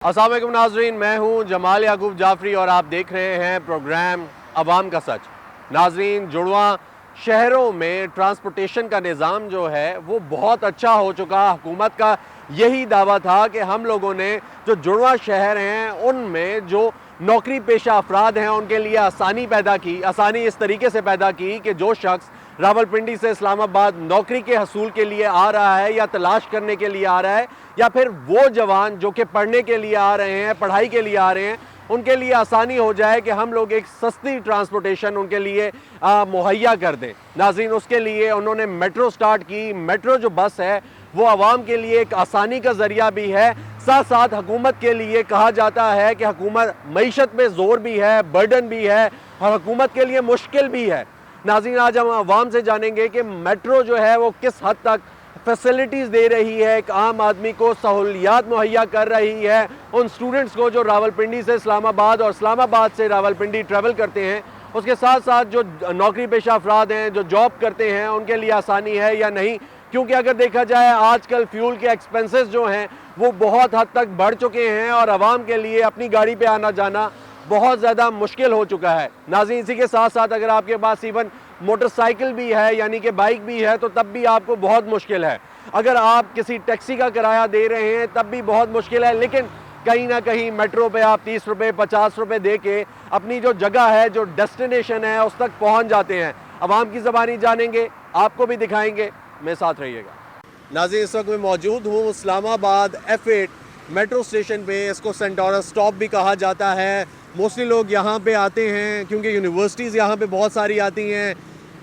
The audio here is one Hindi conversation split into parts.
अस्सलाम वालेकुम नाजरीन, मैं हूं जमाल याकूब जाफरी और आप देख रहे हैं प्रोग्राम अवाम का सच। नाजरीन, जुड़वा शहरों में ट्रांसपोर्टेशन का निज़ाम जो है वो बहुत अच्छा हो चुका। हुकूमत का यही दावा था कि हम लोगों ने जो जुड़वा शहर हैं उनमें जो नौकरी पेशा अफराद हैं उनके लिए आसानी पैदा की। आसानी इस तरीके से पैदा की कि जो शख्स रावलपिंडी से इस्लामाबाद नौकरी के हसूल के लिए आ रहा है या तलाश करने के लिए आ रहा है, या फिर वो जवान जो कि पढ़ने के लिए आ रहे हैं, पढ़ाई के लिए आ रहे हैं, उनके लिए आसानी हो जाए कि हम लोग एक सस्ती ट्रांसपोर्टेशन उनके लिए मुहैया कर दें। नाज़रीन, उसके लिए उन्होंने मेट्रो स्टार्ट की। मेट्रो जो बस है वो आवाम के लिए एक आसानी का ज़रिया भी है, साथ साथ हुकूमत के लिए कहा जाता है कि हुकूमत मईशत में ज़ोर भी है, बर्डन भी है और हुकूमत के लिए मुश्किल भी है। नाज़रीन, आज हम आवाम से जानेंगे कि मेट्रो जो है वो किस हद तक फैसिलिटीज़ दे रही है, एक आम आदमी को सहूलियात मुहैया कर रही है, उन स्टूडेंट्स को जो रावलपिंडी से इस्लामाबाद और इस्लामाबाद से रावलपिंडी ट्रैवल करते हैं। उसके साथ साथ जो नौकरी पेशा अफराद हैं, जो जॉब करते हैं, उनके लिए आसानी है या नहीं। क्योंकि अगर देखा जाए आजकल फ्यूल के एक्सपेंसेस जो हैं वो बहुत हद तक बढ़ चुके हैं और आवाम के लिए अपनी गाड़ी पे आना जाना बहुत ज़्यादा मुश्किल हो चुका है। नाज़रीन, इसी के साथ साथ अगर आपके पास इवन मोटरसाइकिल भी है यानी कि बाइक भी है तो तब भी आपको बहुत मुश्किल है। अगर आप किसी टैक्सी का किराया दे रहे हैं तब भी बहुत मुश्किल है। लेकिन कहीं ना कहीं मेट्रो पे आप 30 रुपये 50 रुपये दे के अपनी जो जगह है, जो डेस्टिनेशन है, उस तक पहुंच जाते हैं। आवाम की ज़बानी जानेंगे, आपको भी दिखाएंगे, मेरे साथ रहिएगा। नाज़रीन, इस वक्त मैं मौजूद हूँ इस्लामाबाद F8 मेट्रो स्टेशन पे। इसको सेंटोरा स्टॉप भी कहा जाता है। मोस्टली लोग यहाँ पे आते हैं क्योंकि यूनिवर्सिटीज़ यहाँ पे बहुत सारी आती हैं।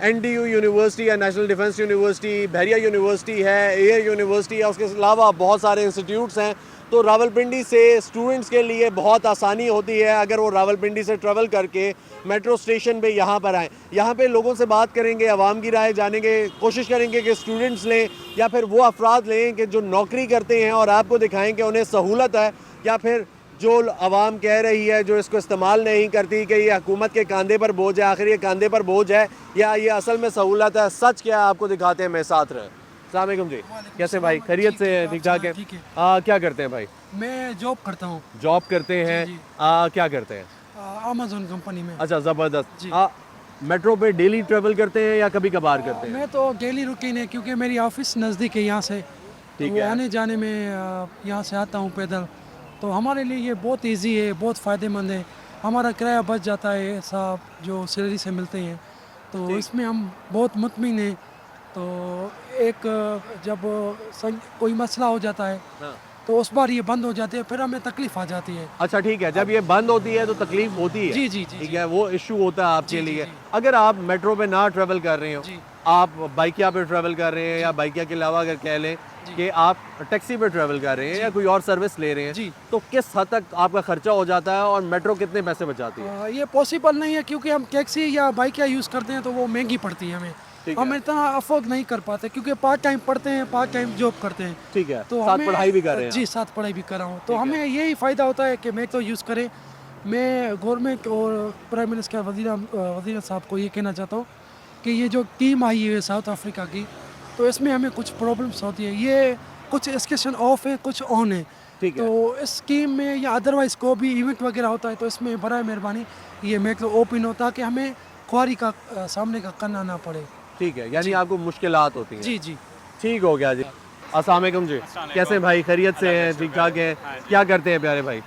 NDU यूनिवर्सिटी है, नेशनल डिफेंस यूनिवर्सिटी, बहरिया यूनिवर्सिटी है, एयर यूनिवर्सिटी है, उसके अलावा बहुत सारे इंस्टीट्यूट्स हैं। तो रावलपिंडी से स्टूडेंट्स के लिए बहुत आसानी होती है अगर वो रावलपिंडी से ट्रैवल करके मेट्रो स्टेशन पे यहाँ पर आएँ। यहाँ पे लोगों से बात करेंगे, आवाम की राय जानेंगे, कोशिश करेंगे कि स्टूडेंट्स लें या फिर वो अफराद लें कि जो नौकरी करते हैं, और आपको दिखाएँ कि उन्हें सहूलत है या फिर जो आवाम कह रही है जो इसको इस्तेमाल नहीं करती कि ये हुकूमत के कंधे पर बोझ है। आखिर ये कंधे पर बोझ है या ये असल में सहूलत है? सच क्या है आपको दिखाते हैं, मेरे साथ रहे। अस्सलाम वालेकुम जी, कैसे भाई? खैरियत से? ठीक ठाक है। क्या करते हैं भाई? मैं जॉब करता हूँ। जॉब करते हैं? क्या करते हैं? अमेज़न कंपनी में। अच्छा, ज़बरदस्त। मेट्रो पे डेली ट्रेवल करते हैं या कभी कभार करते हैं? मैं तो डेली रूटीन है क्योंकि मेरी ऑफिस नज़दीक है यहाँ से। ठीक तो है। आने जाने में यहाँ से आता हूँ पैदल, तो हमारे लिए ये बहुत इजी है, बहुत फ़ायदेमंद है। हमारा किराया बच जाता है साहब जो सैलरी से मिलते हैं, तो इसमें हम बहुत मुतमिन हैं। तो एक जब कोई मसला हो जाता है तो उस बार ये बंद हो जाती है, फिर हमें तकलीफ आ जाती है। अच्छा, ठीक है। जब ये बंद होती है तो तकलीफ होती है। जी जी जी ठीक है, वो इशू होता है आपके जी, जी, लिए। जी। अगर आप मेट्रो पे ना ट्रेवल कर रहे हो, जी। आप बाइकिया पे ट्रेवल कर रहे हैं या बाइकिया के अलावा अगर कह लें कि आप टैक्सी पे ट्रेवल कर रहे हैं या कोई और सर्विस ले रहे हैं, जी। तो किस हद तक आपका खर्चा हो जाता है और मेट्रो कितने पैसे बचाती है? ये पॉसिबल नहीं है क्योंकि हम टैक्सी या बाइक यूज़ करते हैं तो वो महंगी पड़ती है हमें। ठीक हम है। इतना अफोर्ड नहीं कर पाते क्योंकि पार्ट टाइम पढ़ते हैं, पार्ट टाइम जॉब करते हैं। ठीक है, तो साथ हमें पढ़ाई भी कर रहे हैं जी, आप। साथ पढ़ाई भी कर रहा हूँ। तो ठीक है। हमें यही फ़ायदा होता है कि मैं तो यूज़ करें। मैं गवर्नमेंट और प्राइम मिनिस्टर वज़ीर साहब को ये कहना चाहता हूँ कि ये जो टीम आई है साउथ अफ्रीका की, तो इसमें हमें कुछ प्रॉब्लम्स होती है। ये कुछ स्टेशन ऑफ है, कुछ ऑन है। ठीक है। तो इस स्कीम में या अदरवाइज़ को भी इवेंट वगैरह होता है तो इसमें बराए मेहरबानी ये मेट्रो ओपन हो ताकि हमें ख्वारी का सामने का करना ना पड़े। ठीक है, यानी आपको मुश्किलात होती हैं। जी जी। ठीक हो गया जी। अस्सलाम वालेकुम जी, कैसे भाई? खैरियत से हैं? ठीक ठाक है। क्या करते हैं प्यारे भाई?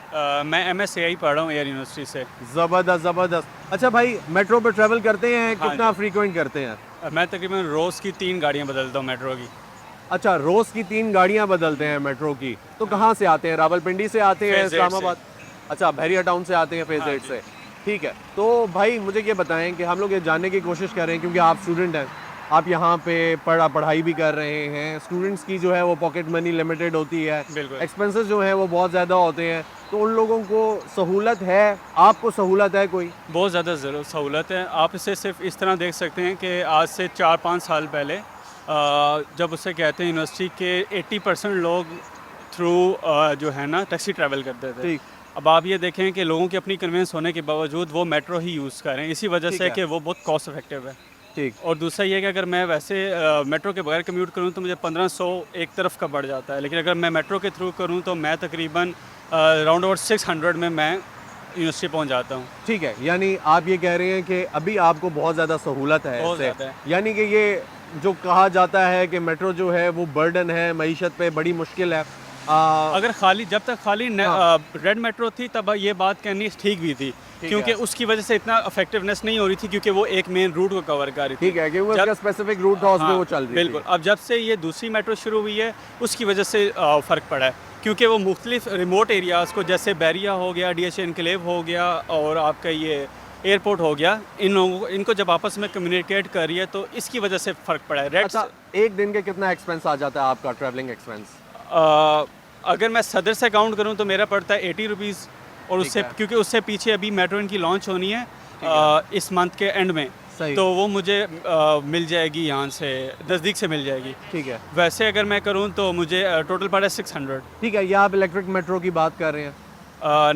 मैं MSCI पढ़ रहा हूँ एयर यूनिवर्सिटी से। ज़बरदस्त ज़बरदस्त। अच्छा भाई, मेट्रो पे ट्रैवल करते हैं, कितना फ्रीक्वेंट करते हैं? मैं तकरीबन रोज़ की 3 गाड़ियाँ बदलता हूँ मेट्रो की। अच्छा, रोज़ की 3 गाड़ियाँ बदलते हैं मेट्रो की। तो कहाँ से आते हैं? रावलपिंडी से आते हैं? फेज़ 8 इस्लामाबाद? अच्छा, बहरिया टाउन से आते हैं, फेज़ 8 से। ठीक है। तो भाई मुझे ये बताएं कि हम लोग ये जानने की कोशिश कर रहे हैं क्योंकि आप स्टूडेंट हैं, आप यहाँ पे पढ़ाई भी कर रहे हैं। स्टूडेंट्स की जो है वो पॉकेट मनी लिमिटेड होती है, बिल्कुल। एक्सपेंसेस जो है वो बहुत ज़्यादा होते हैं। तो उन लोगों को सहूलत है, आपको सहूलत है कोई? बहुत ज़्यादा ज़रूर सहूलत है। आप इसे सिर्फ इस तरह देख सकते हैं कि आज से 4-5 साल पहले जब उसे कहते हैं यूनिवर्सिटी के 80% लोग थ्रू जो है ना टैक्सी ट्रैवल करते थे। ठीक। अब आप ये देखें कि लोगों की अपनी कन्वेंस होने के बावजूद वो मेट्रो ही यूज़ करें, इसी वजह ठीक से है। कि वो बहुत कॉस्ट इफेक्टिव है। ठीक। और दूसरा ये है कि अगर मैं वैसे मेट्रो के बगैर कम्यूट करूँ तो मुझे 1500 एक तरफ का पड़ जाता है, लेकिन अगर मैं मेट्रो के थ्रू करूँ तो मैं तकरीबन राउंड अबाउट 600 में मैं यूनिवर्सिटी पहुंच जाता हूँ। ठीक है, यानी आप ये कह रहे हैं कि अभी आपको बहुत ज़्यादा सहूलत है बहुत इससे। ज़्यादा है। यानी कि ये जो कहा जाता है कि मेट्रो जो है वो बर्डन है, मईशत पे बड़ी मुश्किल है। अगर खाली जब तक खाली रेड मेट्रो थी तब ये बात कहनी ठीक भी थी, क्योंकि है। उसकी वजह से इतना इफेक्टिवनेस नहीं हो रही थी, क्योंकि वो एक मेन रूट को कवर कर रही थी। ठीक है, क्योंकि जब- उसका स्पेसिफिक रूट था, उसमें हाँ, वो चल रही बिल्कुल। थी। अब जब से ये दूसरी मेट्रो शुरू हुई है उसकी वजह से फ़र्क पड़ा है, क्योंकि वो मुख्तलिफ रिमोट एरियाज़ को, जैसे बैरिया हो गया, DH एनक्लेव हो गया और आपका ये एयरपोर्ट हो गया, इन लोगों को इनको जब आपस में कम्युनिकेट कर रही है तो इसकी वजह से फ़र्क पड़ा है। अच्छा, एक दिन के कितना एक्सपेंस आ जाता है आपका ट्रैवलिंग एक्सपेंस? अगर मैं सदर से काउंट करूं तो मेरा पड़ता है 80 रुपीज़, और उससे है। क्योंकि उससे पीछे अभी मेट्रो इनकी लॉन्च होनी है इस मंथ के एंड में, सही। तो वो मुझे मिल जाएगी, यहाँ से नज़दीक से मिल जाएगी। ठीक है, वैसे अगर मैं करूँ तो मुझे टोटल पड़ा 600। ठीक है, ये आप इलेक्ट्रिक मेट्रो की बात कर रहे हैं?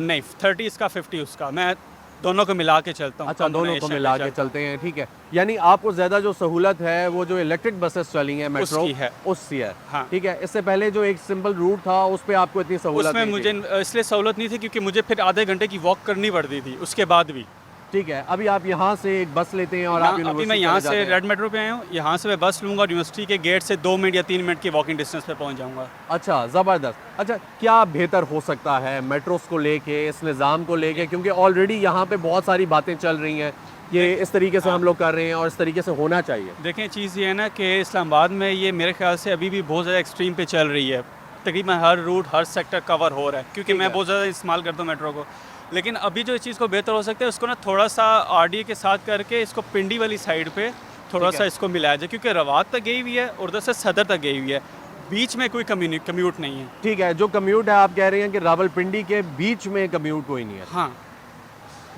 नहीं, 30 इसका 50 उसका, मैं दोनों को मिला के चलता हूँ। अच्छा, दोनों को combination मिला के चलता हूँ। चलते हैं। ठीक है, यानी आपको ज़्यादा जो सहूलत है वो जो इलेक्ट्रिक बसेस चली हैं मेट्रो उसकी है। उसकी है। हाँ। ठीक है, इससे पहले जो एक सिंपल रूट था उस पे आपको इतनी सहूलत उसमें नहीं मुझे थी। इसलिए सहूलत नहीं थी क्योंकि मुझे फिर आधे घंटे की वॉक करनी पड़ती थी उसके बाद भी। ठीक है, अभी आप यहाँ से एक बस लेते हैं और आप अभी मैं यूनिवर्सिटी यहाँ चले से जाते हैं। रेड मेट्रो पे आया हूँ, यहाँ से मैं बस लूँगा और यूनिवर्सिटी के गेट से 2 मिनट या 3 मिनट की वॉकिंग डिस्टेंस पे पहुँच जाऊँगा। अच्छा, ज़बरदस्त। अच्छा, क्या बेहतर हो सकता है मेट्रोस को लेके, इस निज़ाम को लेके, क्योंकि ऑलरेडी यहाँ पे बहुत सारी बातें चल रही हैं, ये इस तरीके से हम लोग कर रहे हैं और इस तरीके से होना चाहिए। देखें, चीज़ ये है ना कि इस्लामाबाद में ये मेरे ख्याल से अभी भी बहुत ज़्यादा एक्सट्रीम पे चल रही है। तकरीबन हर रूट, हर सेक्टर कवर हो रहा है, क्योंकि मैं बहुत ज़्यादा इस्तेमाल करता हूँ मेट्रो को। लेकिन अभी जो इस चीज़ को बेहतर हो सकता है उसको ना थोड़ा सा RDA के साथ करके इसको पिंडी वाली साइड पे थोड़ा सा इसको मिलाया जाए, क्योंकि रवात तक गई हुई है और उधर से सदर तक गई हुई है, बीच में कोई कम्यूट नहीं है। ठीक है, जो कम्यूट है आप कह रहे हैं कि रावलपिंडी के बीच में कम्यूट कोई नहीं है। हाँ,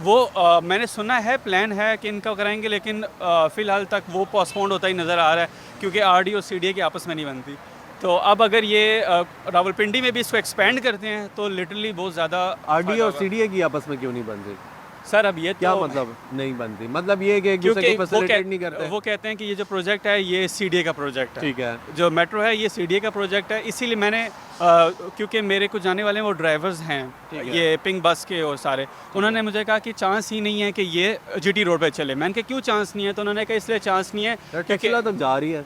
वो मैंने सुना है, प्लान है कि इनका कराएंगे, लेकिन फ़िलहाल तक वो पोस्टपोन्ड होता ही नज़र आ रहा है, क्योंकि RDA और CDA की आपस में नहीं बनती। तो अब अगर ये रावलपिंडी में भी इसको एक्सपेंड करते हैं तो लिटरली बहुत ज़्यादा RDA और CDA की आपस में क्यों नहीं बन रही? सर अब ये क्या तो मतलब नहीं बनती? मतलब ये कि एक दूसरे क्योंकि को फैसिलिटेट नहीं करते? वो कहते हैं कि ये जो प्रोजेक्ट है ये CDA का प्रोजेक्ट है, ठीक है, जो मेट्रो है ये CDA का प्रोजेक्ट है। इसीलिए मैंने क्योंकि मेरे कुछ जाने वाले हैं वो ड्राइवर्स हैं, ये पिंक बस के और सारे, उन्होंने मुझे कहा कि चांस ही नहीं है कि ये GT रोड पे चले। मैंने कहा क्यों चांस नहीं है? तो उन्होंने कहा इसलिए चांस नहीं है क्योंकि टेस्ला तक जा रही है।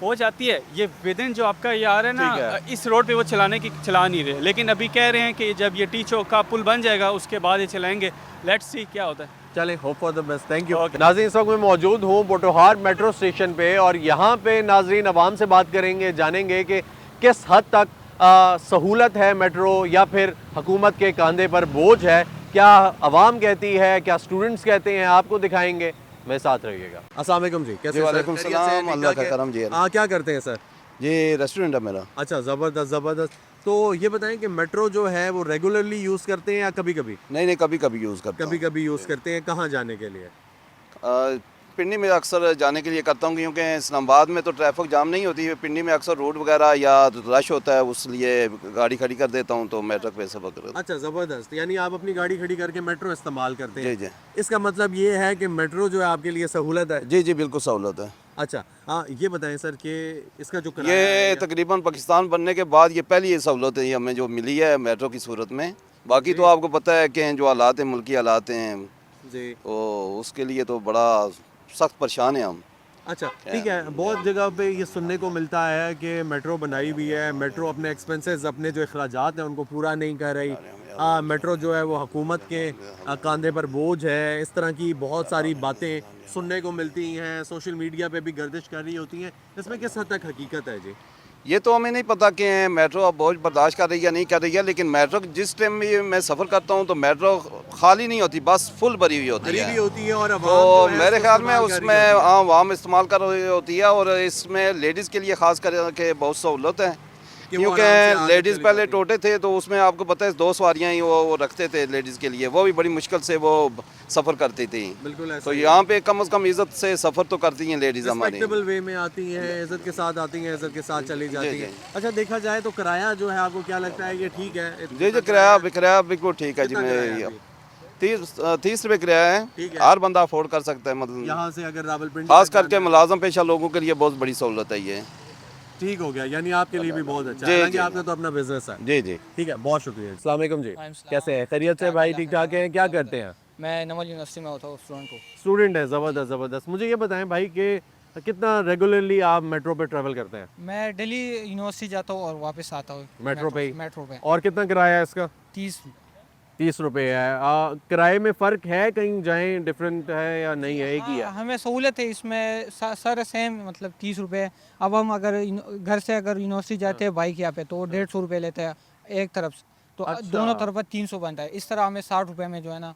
हो जाती है, ये विदिन जो आपका ये आ रहा है ठीक ना, है। इस रोड पे वो चला नहीं रहे, लेकिन अभी कह रहे हैं कि जब ये टी चौक का पुल बन जाएगा उसके बाद ये चलाएंगे। लेट्स सी क्या होता है। चलें, hope for the best, thank you. Okay. नाज़रीन, इस वक्त मैं मौजूद हूँ पोटोहार मेट्रो स्टेशन पे और यहाँ पे नाज़रीन अवाम से बात करेंगे, जानेंगे कि किस हद तक सहूलत है मेट्रो या फिर हुकूमत के कंधे पर बोझ है। क्या अवाम कहती है, क्या स्टूडेंट्स कहते हैं, आपको दिखाएंगे, मेरे साथ रहिएगा। अस्सलाम वालेकुम जी, कैसे जी, हैं सर? वालेकुम खैरियत से? सलाम, ठीक अल्लाह ठाक का है? करम जी। क्या करते हैं सर? ये रेस्टोरेंट है मेरा। अच्छा, ज़बरदस्त ज़बरदस्त। तो ये बताएं कि मेट्रो जो है वो रेगुलरली यूज़ करते हैं या कभी कभी? नहीं, कभी कभी यूज़ करता हूँ। कभी कभी यूज़ करते हैं। कहाँ जाने के लिए? पिंडी में अक्सर जाने के लिए करता हूँ, क्योंकि इस्लामाबाद में तो ट्रैफिक जाम नहीं होती है। पिंडी में अक्सर रोड वगैरह या रश होता है, उसलिए गाड़ी खड़ी कर देता हूँ तो मेट्रो पे सफ़र करता हूँ। अच्छा, ज़बरदस्त। यानी आप अपनी गाड़ी खड़ी करके मेट्रो इस्तेमाल करते हैं? जी जी इसका मतलब ये है कि मेट्रो जो है आपके लिए सहूलत है? जी जी, बिल्कुल सहूलत है। अच्छा, हाँ, ये बताएं सर कि इसका जो किराया ये है तकरीबन पाकिस्तान बनने के बाद ये पहली ये सहूलत है हमें जो मिली है मेट्रो की सूरत में। बाकी तो आपको पता है कि जो हालात हैं, मुल्की हालात हैं, जी, तो उसके लिए तो बड़ा सख्त परेशान है हम। अच्छा, ठीक है। बहुत जगह पे ये सुनने को मिलता है कि मेट्रो बनाई हुई है, मेट्रो अपने एक्सपेंसेस, अपने जो अखराजात हैं उनको पूरा नहीं कर रही। मेट्रो जो है वो हुकूमत के कंधे पर बोझ है। इस तरह की बहुत सारी बातें सुनने को मिलती हैं, सोशल मीडिया पे भी गर्दिश कर रही होती हैं। इसमें किस हद तक हकीकत है जी? ये तो हमें नहीं पता कि मेट्रो अब बोझ बर्दाश्त कर रही है या नहीं कर रही है, लेकिन मेट्रो जिस टाइम भी मैं सफ़र करता हूँ तो मेट्रो खाली नहीं होती, बस फुल भरी हुई होती गरीबी है। होती है और अवाम तो जो है मेरे उसको ख्याल में इस्तेमाल कर रही उसमें होती है। आवाम इस्तेमाल कर रही होती है, और इसमें लेडीज़ के लिए ख़ास करके बहुत सहूलत है, कि वो आराम से क्योंकि आगे लेडीज़ चली पहले जाती हैं। टोटे थे तो उसमें आपको पता है 2 सवारियाँ ही वो रखते थे लेडीज़ के लिए, वो भी बड़ी मुश्किल से वो सफ़र करती थी। बिल्कुल ऐसा तो ही है। यहाँ पे कम से कम इज़्ज़त से सफ़र तो करती हैं लेडीज़ हमारी। रिस्पेक्टेबल वे में आती हैं, इज्जत के साथ आती हैं, इज्जत के साथ चली जाती जी। हैं। अच्छा, देखा जाए तो किराया जो है आपको क्या लगता है ये ठीक है? जी जी, किराया बिल्कुल ठीक है जी। कितना किराया है मैं अभी? 30 रुपये किराया है, ठीक है। हर बंदा अफोर्ड कर सकता है। मतलब यहाँ से अगर रावलपिंडी खास तक जाना करके है। मुलाजम पेशा लोगों के लिए बहुत बड़ी सहूलत है ये। ठीक हो गया, यानी आपके लिए भी बहुत अच्छा जी, है, हालांकि जी। आपका तो अपना बिजनेस है। जी जी। ठीक है, बहुत शुक्रिया। अस्सलाम वालेकुम जी, वालेकुम कैसे हैं? खैरियत से भाई? ठीक ठाक हैं? क्या करते हैं? मैं नवल यूनिवर्सिटी में होता हूँ स्टूडेंट को। स्टूडेंट है, ज़बरदस्त ज़बरदस्त। मुझे ये बताएं भाई कि कितना रेगुलरली आप मेट्रो पे ट्रैवल करते हैं? मैं दिल्ली यूनिवर्सिटी जाता हूँ और वापस आता हूँ मेट्रो पे ही? मेट्रो पे और कितना किराया है इसका? 30। 30 रुपये है। किराए में फ़र्क है, कहीं जाएं डिफरेंट है या नहीं है, एक ही है? हाँ, हमें सहूलत है इसमें सर सेम मतलब 30 रुपये। अब हम अगर घर से अगर यूनिवर्सिटी जाते हैं बाइक यहाँ पे तो 150 रुपये लेते हैं एक तरफ से, तो अच्छा। दोनों तरफ 300 बनता है। इस तरह हमें 60 रुपये में जो है ना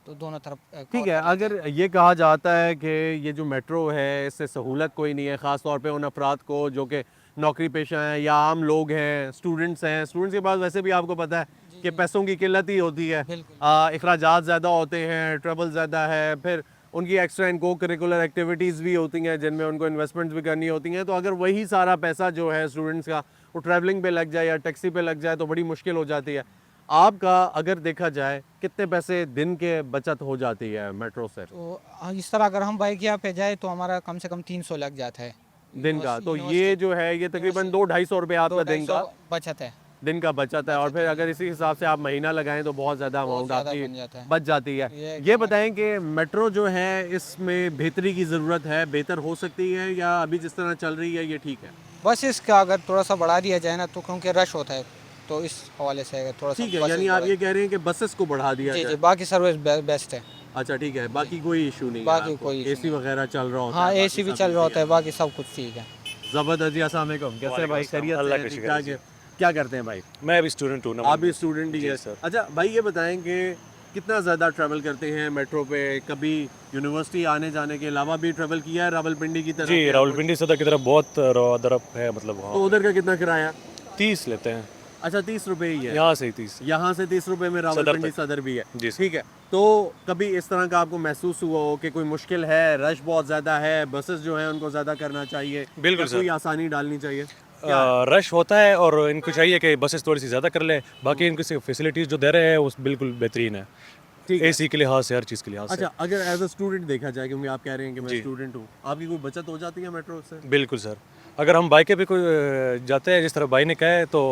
तो दोनों तरफ ठीक है, अगर ये कहा जाता है कि ये जो मेट्रो है इससे सहूलत कोई नहीं है, ख़ास तौर पे उन अफराद को जो कि नौकरी पेशा हैं या आम लोग हैं, स्टूडेंट्स के पास वैसे भी आपको पता है कि पैसों की किल्लत ही होती है, बिल्कुल। अखराजात ज़्यादा होते हैं, ट्रैवल ज़्यादा है, फिर उनकी एक्स्ट्रा एंड को करिकुलर एक्टिविटीज़ भी होती हैं जिनमें उनको इन्वेस्टमेंट्स भी करनी होती हैं। तो अगर वही सारा पैसा जो है स्टूडेंट्स का वो ट्रैवलिंग पे लग जाए या टैक्सी पे लग जाए तो बड़ी मुश्किल हो जाती है। आपका अगर देखा जाए कितने पैसे दिन के बचत हो जाती है मेट्रो से तो इस तरह अगर हम बाइक यहाँ पे जाए तो हमारा कम से कम 300 लग जाता है दिन का? तो ये जो है ये तकरीबन 200-250 रुपये आपका दिन का 250 बचत है। दिन का बचत है। और फिर अगर इसी हिसाब से आप महीना लगाएं तो बहुत ज़्यादा बहुत अमाउंट ज़्यादा आपकी बन जाता है। बच जाती है। ये बताएं कि मेट्रो जो है इसमें बेहतरी की ज़रूरत है, बेहतर हो सकती है या अभी जिस तरह चल रही है ये ठीक है? बस इसका अगर थोड़ा सा बढ़ा दिया जाए ना तो क्योंकि रश होता है तो इस हवाले से अगर थोड़ा सा ठीक है, buses यानी आप बढ़ाए- ये कह रहे हैं कि बसेस को बढ़ा दिया जी जाए। जी, बाकी सर्विस बेस्ट है। अच्छा ठीक है, बाकी कोई इशू नहीं बाकी है आपको? कोई issue एसी वगैरह चल रहा होता हाँ है? एसी भी चल रहा होता है, बाकी सब कुछ ठीक है। ज़बरदस्त जी, अस्सलाम वालेकुम। कैसे हैं भाई? खैरियत से अल्लाह हैं? का ठीक शुक्र है ठाक है? क्या करते हैं भाई? मैं भी स्टूडेंट हूँ आप भी स्टूडेंट ही जी है सर। अच्छा भाई ये बताएं कि कितना ज़्यादा ट्रैवल करते हैं मेट्रो पे? कभी यूनिवर्सिटी आने जाने के अलावा भी ट्रैवल किया है रावलपिंडी की तरफ? जी रावलपिंडी सदर की तरफ बहुत रौदरप है, मतलब तो वहाँ उधर का कितना किराया? 30 लेते हैं, अच्छा 30 रुपए ही है। यहाँ से ही 30। यहाँ से 30 रुपए में रावलपिंडी तक। सदर भी है। जी सर। ठीक है, तो कभी इस तरह का आपको महसूस हुआ हो कि कोई मुश्किल है, रश बहुत ज़्यादा है, बसेस जो हैं उनको ज़्यादा करना चाहिए, बिल्कुल या कोई सर। आसानी डालनी चाहिए? रश होता है और इनको चाहिए कि बसेस थोड़ी सी ज़्यादा कर ले, बाकी इनकी फैसिलिटीज़ जो दे रहे हैं वो बिल्कुल बेहतरीन है, ठीक है। एसी के लिहाज से, हर चीज़ के लिहाज से। अच्छा अगर एज अ स्टूडेंट देखा जाए, क्योंकि आप कह रहे हैं कि मैं जी। स्टूडेंट हूँ, आपकी कोई बचत हो जाती है मेट्रो से? बिल्कुल सर, अगर हम बाइक पे कोई जाते हैं जिस तरह भाई ने कहा है तो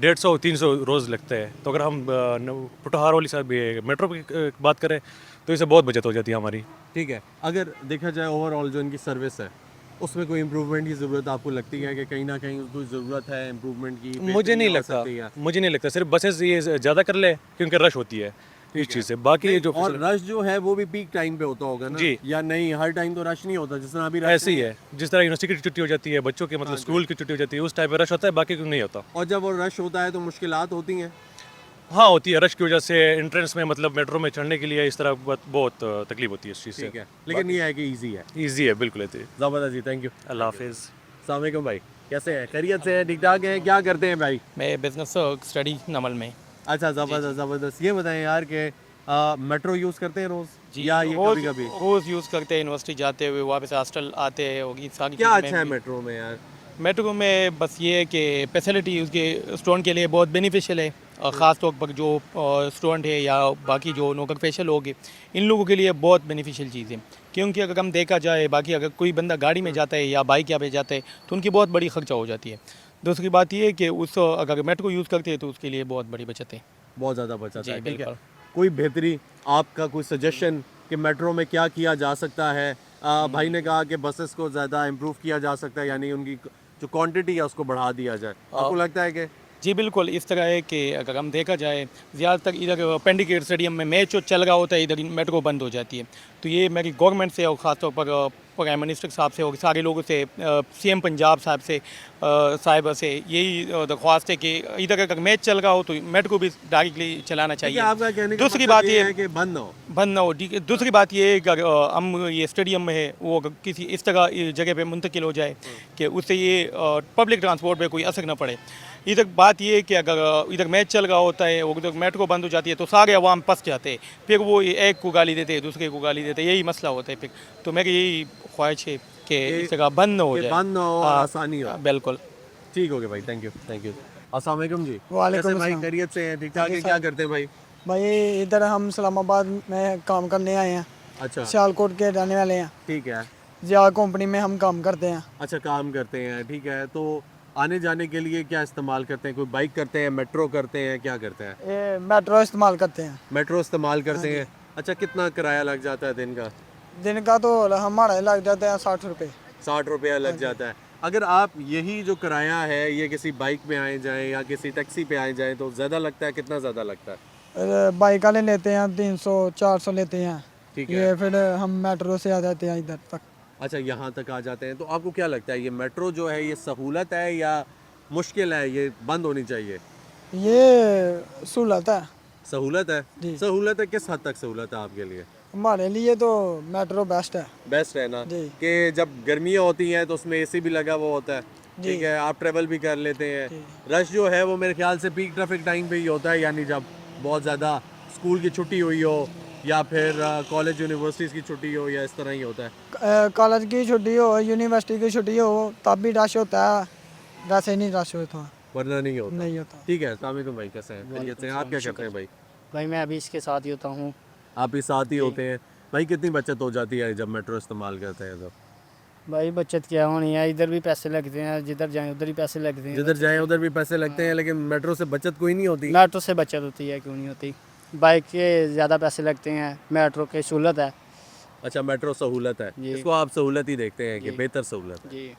150-300 रोज़ लगते हैं, तो अगर हम पुटहार वाली साहब मेट्रो की बात करें तो इससे बहुत बचत हो जाती है हमारी। ठीक है, अगर देखा जाए ओवरऑल जो इनकी सर्विस है उसमें कोई इम्प्रूवमेंट की ज़रूरत आपको लगती है कि कहीं ना कहीं उसको ज़रूरत है इम्प्रूवमेंट की? मुझे बेहतरी नहीं हो लगता, सकती है? मुझे नहीं लगता, सिर्फ बसेस ये ज़्यादा कर ले क्योंकि रश होती है इस चीज़ से, बाकी ये जो और रश जो है वो भी पीक टाइम पे होता होगा ना? जी। या नहीं, हर टाइम तो रश नहीं होता जिस तरह अभी रश ऐसे ही है, जिस तरह यूनिवर्सिटी की छुट्टी हो जाती है, बच्चों के मतलब स्कूल की छुट्टी हो जाती है, उस टाइप पे रश होता है, बाकी नहीं होता। और जब वो रश होता है तो मुश्किलात होती हैं? हाँ होती है, रश की वजह से एंट्रेंस में मतलब मेट्रो में चढ़ने के लिए इस तरह बहुत तकलीफ होती है इस चीज़ ठीक से। है, लेकिन ये है कि ईजी है। ईजी है, बिल्कुल है। ज़बरदस्त जी, थैंक यू। अल्लाह हाफिज़। अस्सलाम वालेकुम भाई, कैसे हैं? खैरियत से हैं? ठीक ठाक हैं? क्या करते हैं भाई? मैं बिज़नेस स्टडी नमल में। अच्छा ज़बरदस्त ज़बरदस्त। ये बताएं यार कि मेट्रो यूज़ करते हैं रोज़ या ये रोज़ कभी कभी? रोज़ यूज़ करते हैं, यूनिवर्सिटी जाते हुए वापस हॉस्टल आते हैं, होगी सारी क्या चीज़ें अच्छा है में- मेट्रो में यार? मेट्रो में बस ये है कि फैसिलिटी उसके स्टूडेंट के लिए बहुत बेनिफिशियल है, और ख़ास तौर पर जो स्टूडेंट है या बाकी जो नौकर पेशा लोग हैं, इन लोगों के लिए बहुत बेनिफिशियल चीज़ है। क्योंकि अगर हम देखा जाए, बाकी अगर कोई बंदा गाड़ी में जाता है या बाइक या पे जाता है तो उनकी बहुत बड़ी खर्चा हो जाती है। दूसरी बात ये है कि उस अगर मेट्रो यूज़ करते हैं तो उसके लिए बहुत बड़ी बचत है। बहुत ज़्यादा बचत जी, है। ठीक है, बिल्कुल। कोई बेहतरी आपका कोई सजेशन कि मेट्रो में क्या किया जा सकता है? भाई ने कहा कि बसेस को ज़्यादा इम्प्रूव किया जा सकता है, यानी उनकी जो क्वांटिटी है उसको बढ़ा दिया जाए। आपको लगता है कि जी बिल्कुल, इस तरह है कि अगर हम देखा जाए ज़्यादातर इधर पेंडिकेट स्टेडियम में मैच जो चल रहा होता है, इधर मेट्रो बंद हो जाती है। तो ये मेरी गवर्नमेंट से और ख़ासतौर पर प्राइम मिनिस्टर साहब से और सारे लोगों से, सीएम पंजाब साहब से, साहिबा से यही दरख्वास्त है कि इधर अगर मैच चल रहा हो तो मेट्रो भी डायरेक्टली चलाना ठीक है, चाहिए। आपका कहने का दूसरी मतलब बात ये ये है कि बंद ना हो। बंद ना हो। ठीक है, दूसरी बात ये है कि अगर हम ये स्टेडियम में है वो अगर किसी इस तरह जगह पे मुंतकिल हो जाए कि उससे ये पब्लिक ट्रांसपोर्ट पे कोई असर ना पड़े। इधर बात ये है कि अगर इधर मैच चल रहा होता है और उधर मेट्रो बंद हो जाती है तो सारे अवाम फंस जाते हैं, फिर वो एक को गाली देते हैं, दूसरे को गाली देते हैं, यही मसला होता है फिर। तो मेरी यही ख्वाहिश है कि इस जगह बंद ना हो कि जाए। बंद ना हो और हाँ, आसानी हो। बिल्कुल। ठीक हो गया भाई, थैंक यू थैंक यू। अस्सलाम वालेकुम जी। वालेकुम कैसे भाई? अस्सलाम। खैरियत से हैं? ठीक ठाक है? क्या करते हैं भाई? भाई इधर हम इस्लामाबाद में काम करने आए हैं, अच्छा सियालकोट के रहने वाले हैं। ठीक है। जिया कंपनी में हम काम करते हैं। अच्छा, काम करते हैं, ठीक है। तो आने जाने के लिए क्या इस्तेमाल करते हैं? कोई बाइक करते हैं, मेट्रो करते हैं, क्या करते हैं? ये मेट्रो इस्तेमाल करते हैं। मेट्रो इस्तेमाल करते हैं। अच्छा, कितना किराया लग जाता है दिन का? दिन का तो हमारा लग जाता है 60 रुपये। 60 रुपया लग जाता है। अगर आप यही जो किराया है ये किसी बाइक में आए जाएं या किसी टैक्सी पे आए जाएं तो ज़्यादा लगता है? कितना ज़्यादा लगता है? बाइक वाले लेते हैं 300-400 लेते हैं। ठीक है। ये फिर हम मेट्रो से आ जाते हैं इधर तक। अच्छा, यहाँ तक आ जाते हैं। तो आपको क्या लगता है ये मेट्रो जो है ये सहूलत है या मुश्किल है? ये बंद होनी चाहिए। ये सहूलत है। सहूलत है? जी। सहूलत है, किस हद तक सहूलत है आपके लिए? हमारे लिए तो मेट्रो बेस्ट है। बेस्ट है ना? जी। कि जब गर्मियाँ होती हैं तो उसमें एसी भी लगा हुआ होता है, जी। ठीक है, आप ट्रेवल भी कर लेते हैं। जी। रश जो है वो मेरे ख्याल से पीक ट्रैफिक टाइम पे ही होता है, यानी जब बहुत ज़्यादा स्कूल की छुट्टी हुई हो या फिर कॉलेज यूनिवर्सिटीज़ की छुट्टी हो, या इस तरह ही होता है। कॉलेज की छुट्टी हो, यूनिवर्सिटी की छुट्टी हो तब भी रश होता है, वैसे नहीं रश होता। वरना नहीं होता। नहीं होता। ठीक है। अस्सलाम वालेकुम भाई, कैसे हैं? खैरियत से हैं? आप क्या करते हैं भाई? भाई मैं अभी इसके साथ ही होता हूँ। आप भी साथ ही होते हैं भाई? कितनी बचत हो जाती है जब मेट्रो इस्तेमाल करते हैं तो? भाई बचत क्या होनी है, इधर भी पैसे लगते हैं, जिधर जाएं उधर ही पैसे लगते हैं। जिधर जाएं उधर भी पैसे लगते हैं, लेकिन मेट्रो से बचत कोई नहीं होती। मेट्रो से बचत होती है, क्यों नहीं होती। बाइक के ज़्यादा पैसे लगते हैं, मेट्रो के सहूलत है। अच्छा, मेट्रो सहूलत है, जी। इसको आप सहूलत ही देखते हैं कि जी। बेहतर सहूलत है। जी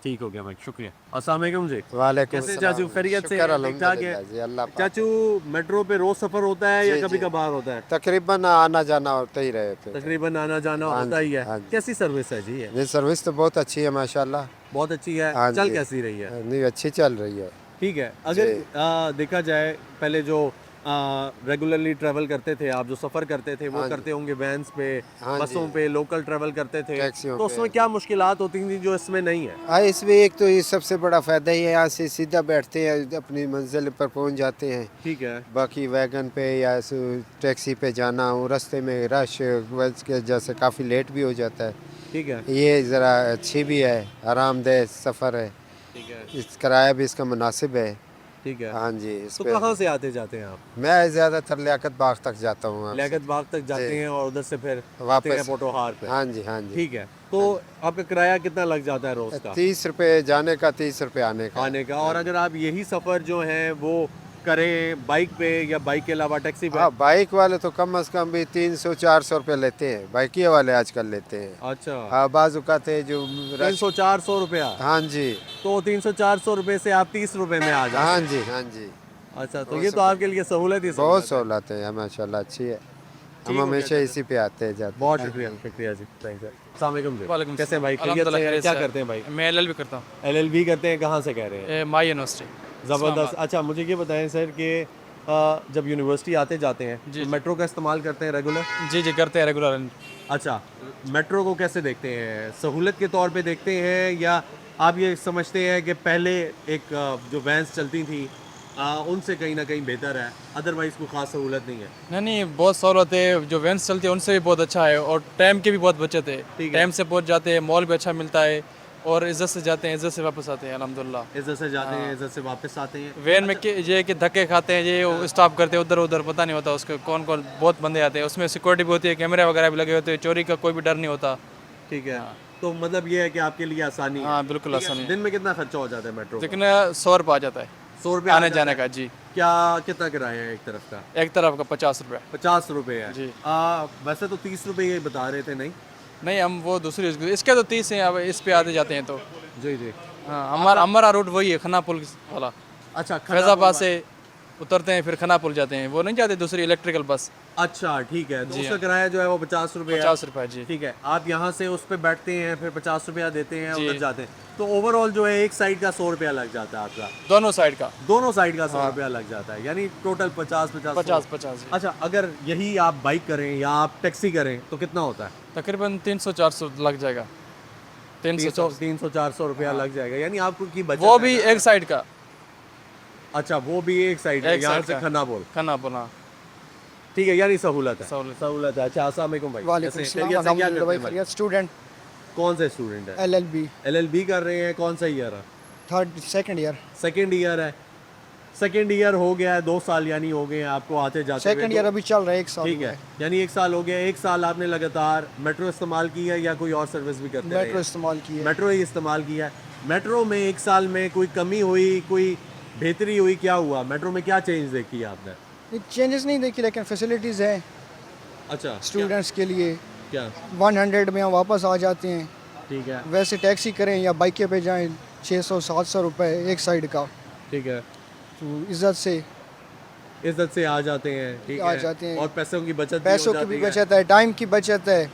ठीक हो गया भाई, शुक्रिया। अस्सलाम वालेकुम जी। वालेकुम कैसे सलाम। चाचू, खैरियत से? शुक्र ठीक ठाक है अल्हम्दुलिल्लाह जी, अल्लाह पाक। चाचू, मेट्रो पे रोज सफर होता है या जी, कभी जी। कभार होता है? तकरीबन आना जाना होता ही रहते हैं। तकरीबन आना जाना हाँ होता जी, ही है। हाँ जी। कैसी सर्विस है जी ये? ये सर्विस तो बहुत अच्छी है माशाल्लाह। बहुत अच्छी है। हाँ चल जी। कैसी रही है? नहीं, अच्छी चल रही है। ठीक है। अगर जी। देखा जाए, पहले जो रेगुलरली ट्रैवल करते थे आप, जो सफ़र करते थे वो हाँ जी। करते होंगे वैन्स पे, हाँ बसों जी। पे, लोकल ट्रैवल करते थे, टैक्सियों तो उसमें पे। क्या मुश्किलात होती थी जो इसमें नहीं है? हाँ, इसमें एक तो ये सबसे बड़ा फ़ायदा ही है, यहाँ से सीधा बैठते हैं अपनी मंजिल पर पहुँच जाते हैं। ठीक है। बाकी वैगन पे या टैक्सी पे जाना हो, रास्ते में रश की वजह से काफ़ी लेट भी हो जाता है। ठीक है। ये ज़रा अच्छी भी है, आरामदेह सफ़र है, ठीक है। इस किराया भी इसका मुनासिब है। ठीक है। हाँ जी। इस तो पे कहाँ से आते जाते हैं आप? मैं ज़्यादातर लियाकत बाग तक जाता हूँ। आपसे। लियाकत बाग तक जाते जी। हैं और उधर से फिर वापस आते हैं पोटोहार पे। हाँ जी, हाँ जी। ठीक है। तो आपका किराया कितना लग जाता है रोज का? 30 रुपये जाने का, 30 रुपये आने का। आने का। और अगर आप यही सफ़र जो है वो करें बाइक पे या बाइक के अलावा टैक्सी पे? हाँ, बाइक वाले तो कम से कम भी 300-400 रुपये लेते हैं, बाइकी वाले आजकल लेते हैं। अच्छा, हाँ, बाजू का थे जो 300-400 रुपया। हाँ जी, तो 300-400 रुपए से आप 30 रुपए में आ जाते हाँ हैं। जी, हाँ जी। अच्छा, तो ये तो आपके लिए सहूलत ही बहुत सहूलत है। सहूलत है, माशाल्लाह अच्छी है। ठीक हम हो हमेशा गया, इसी पे आते हैं जाते। बहुत शुक्रिया, शुक्रिया जी, थैंक यू। अस्सलाम वालेकुम जी। वालेकुम कैसे हैं भाई? खैरियत अल्हम्दुलिल्लाह से हैं? खैरियत क्या से। करते हैं भाई? मैं एलएलबी करता हूँ, एलएलबी करते हैं, कहाँ से कह रहे हैं? माई यूनिवर्सिटी। ज़बरदस्त। अच्छा, मुझे ये बताएं सर कि जब यूनिवर्सिटी आते जाते हैं जी, तो मेट्रो का इस्तेमाल करते हैं रेगुलर? जी जी करते हैं रेगुलर। अच्छा, मेट्रो को कैसे देखते हैं? सहूलत के तौर पे देखते हैं या आप ये समझते हैं कि पहले एक जो वैन्स चलती थी उनसे कहीं ना कहीं बेहतर है, अदरवाइज़ कोई ख़ास सहूलत नहीं है? नहीं नहीं, बहुत सहूलत है, जो वैन्स चलती है उनसे भी बहुत अच्छा है और टाइम की भी बहुत बचत है। ठीक है। टाइम से पहुंच जाते हैं, मॉल भी अच्छा मिलता है और इज़्ज़त से जाते हैं, इज़्ज़त से वापस आते हैं अल्हम्दुलिल्लाह। इज्जत से जाते हैं, इज्जत से वापस आते हैं। वैन में ये कि धक्के खाते हैं, ये स्टॉप करते हैं उधर उधर, पता नहीं होता उसके कौन कौन, बहुत बंदे आते हैं। उसमें सिक्योरिटी भी होती है, कैमरे वगैरह भी लगे होते हैं, चोरी का कोई भी डर नहीं होता। ठीक है। तो मतलब ये है कि आपके लिए आसानी है। हाँ बिल्कुल ठीक है। आसानी है। दिन में कितना खर्चा हो जाता है मेट्रो का? लेकिन 100 रुपये आ जाता है 100 रुपये आने जाने का। जी, क्या कितना किराया है एक तरफ का? एक तरफ का 50 रुपये। 50 रुपये है जी। वैसे तो 30 रुपये ये बता रहे थे, नहीं? नहीं, हम वो दूसरी इसके तो 30 हैं, अब इस पे आते जाते हैं तो। जी जी। हाँ, हमारा रूट वही है, खन्ना पुल वाला। अच्छा, फैज़ाबाद से उतरते हैं फिर खन्ना पुल जाते हैं, वो नहीं जाते दूसरी इलेक्ट्रिकल बस। अच्छा, ठीक है। तो जी उसका हाँ। किराया जो है वो 50 रुपये है। 50 रुपये जी। ठीक है। आप यहाँ से उस पर बैठते हैं, फिर 50 रुपया देते हैं, जी। उधर जाते हैं, तो ओवरऑल जो है एक साइड का 100 रुपया लग जाता है आपका? दोनों साइड का दोनों साइड का 100 रुपया लग जाता है, यानी टोटल 50-50 50 जी। अच्छा, अगर यही आप बाइक करें या आप टैक्सी करें तो कितना होता है? तकरीबन 300-400 लग जाएगा। 300-400 रुपया लग जाएगा, यानी आपको की बचत वो है भी ना? एक साइड का। अच्छा, वो भी एक साइड है, एक यहाँ साइड से का। खन्ना बोल। खन्ना पुल, हाँ। ठीक है, यानी सहूलत है। सहूलत। सहूलत है। अच्छा, अस्सलाम वालेकुम भाई। वालेकुम कैसे? सलाम, खैरियत से? क्या अल्हम्दुलिल्लाह करते हैं भाई, भाई? स्टूडेंट कौन से स्टूडेंट है? LLB एलएलबी कर रहे हैं, कौन सा ईयर है? Third second year. Second year है। सेकेंड ईयर हो गया है, 2 साल यानी हो गए हैं आपको आते जाते हुए, सेकंड तो- ईयर अभी चल रहा है, 1 साल ठीक है, यानी 1 साल हो गया। 1 साल आपने लगातार मेट्रो इस्तेमाल की है या कोई और सर्विस भी करते मेट्रो रहे? इस्तेमाल की है। मेट्रो ही इस्तेमाल किया है। मेट्रो में 1 साल में कोई कमी हुई, कोई बेहतरी हुई, क्या हुआ मेट्रो में, क्या चेंज देखी है आपने? चेंजेस नहीं देखी, लेकिन फैसिलिटीज़ हैं अच्छा, स्टूडेंट्स के लिए। क्या? 100 में हम वापस आ जाते हैं। ठीक है, वैसे टैक्सी करें या बाइकें पे जाएं 600-700 रुपए एक साइड का, ठीक है, तो इज्जत से आ जाते हैं, ठीक आ है, जाते हैं। और पैसों की बचत पैसों हो की भी जाती है। बचत है, टाइम की बचत है।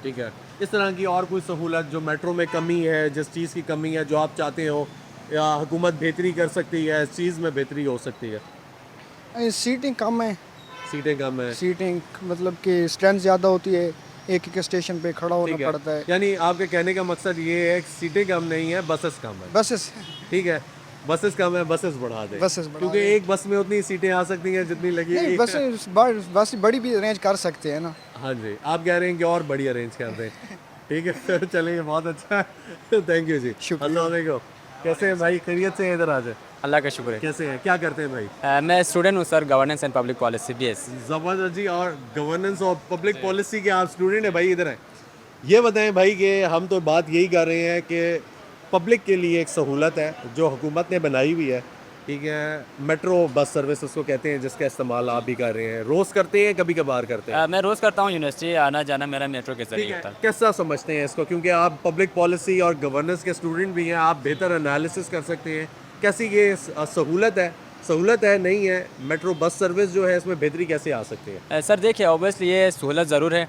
ठीक है, इस तरह की और कोई सहूलत जो मेट्रो में कमी है, जिस चीज़ की कमी है जो आप चाहते हो या हुकूमत बेहतरी कर सकती है, इस चीज़ में बेहतरी हो सकती है? सीटिंग कम है, सीटें कम है, सीटिंग मतलब कि स्ट्रेंथ ज़्यादा होती है, एक एक स्टेशन पे खड़ा होना ठीक है, पड़ता है। यानी आपके कहने का मकसद ये है कि सीटें कम नहीं है, बसेस कम है। बसेस ठीक है, बसेस कम है, बसेस बढ़ा दें, बसेस बढ़ा क्योंकि दें। एक बस में उतनी सीटें आ सकती हैं जितनी लगी। नहीं, बस बड़ी भी अरेंज कर सकते हैं ना। हाँ जी, आप कह रहे हैं कि और बड़ी अरेंज कर दें। ठीक है, चलिए बहुत अच्छा है, थैंक यू जी, शुक्रिया। अस्सलाम वालेकुम। कैसे हैं भाई, खैरियत से हैं? इधर आ जाए। अल्लाह का शुक्र कैसे हैं, क्या करते हैं भाई? है। मैं स्टूडेंट हूँ sir, governance and public policy BS। जबरदस्त जी, और गवर्नेंस और पब्लिक पॉलिसी के आप स्टूडेंट हैं भाई, इधर हैं। ये बताएं भाई कि हम तो बात यही कर रहे हैं कि पब्लिक के लिए एक सहूलत है जो हुकूमत ने बनाई हुई है, ठीक है, मेट्रो बस सर्विस उसको कहते हैं, जिसका इस्तेमाल आप भी कर रहे हैं, रोज़ करते हैं, कभी कभार करते हैं? मैं रोज़ करता हूँ, यूनिवर्सिटी आना जाना मेरा मेट्रो के ठीक जरिए है, होता है। कैसा समझते हैं इसको, क्योंकि आप पब्लिक पॉलिसी और गवर्नेंस के स्टूडेंट भी हैं, आप बेहतर एनालिसिस कर सकते हैं, कैसी ये सहूलत है नहीं है, मेट्रो बस सर्विस जो है इसमें बेहतरी कैसे आ सकती है? सर देखिए, ऑब्वियसली ये सहूलत ज़रूर है,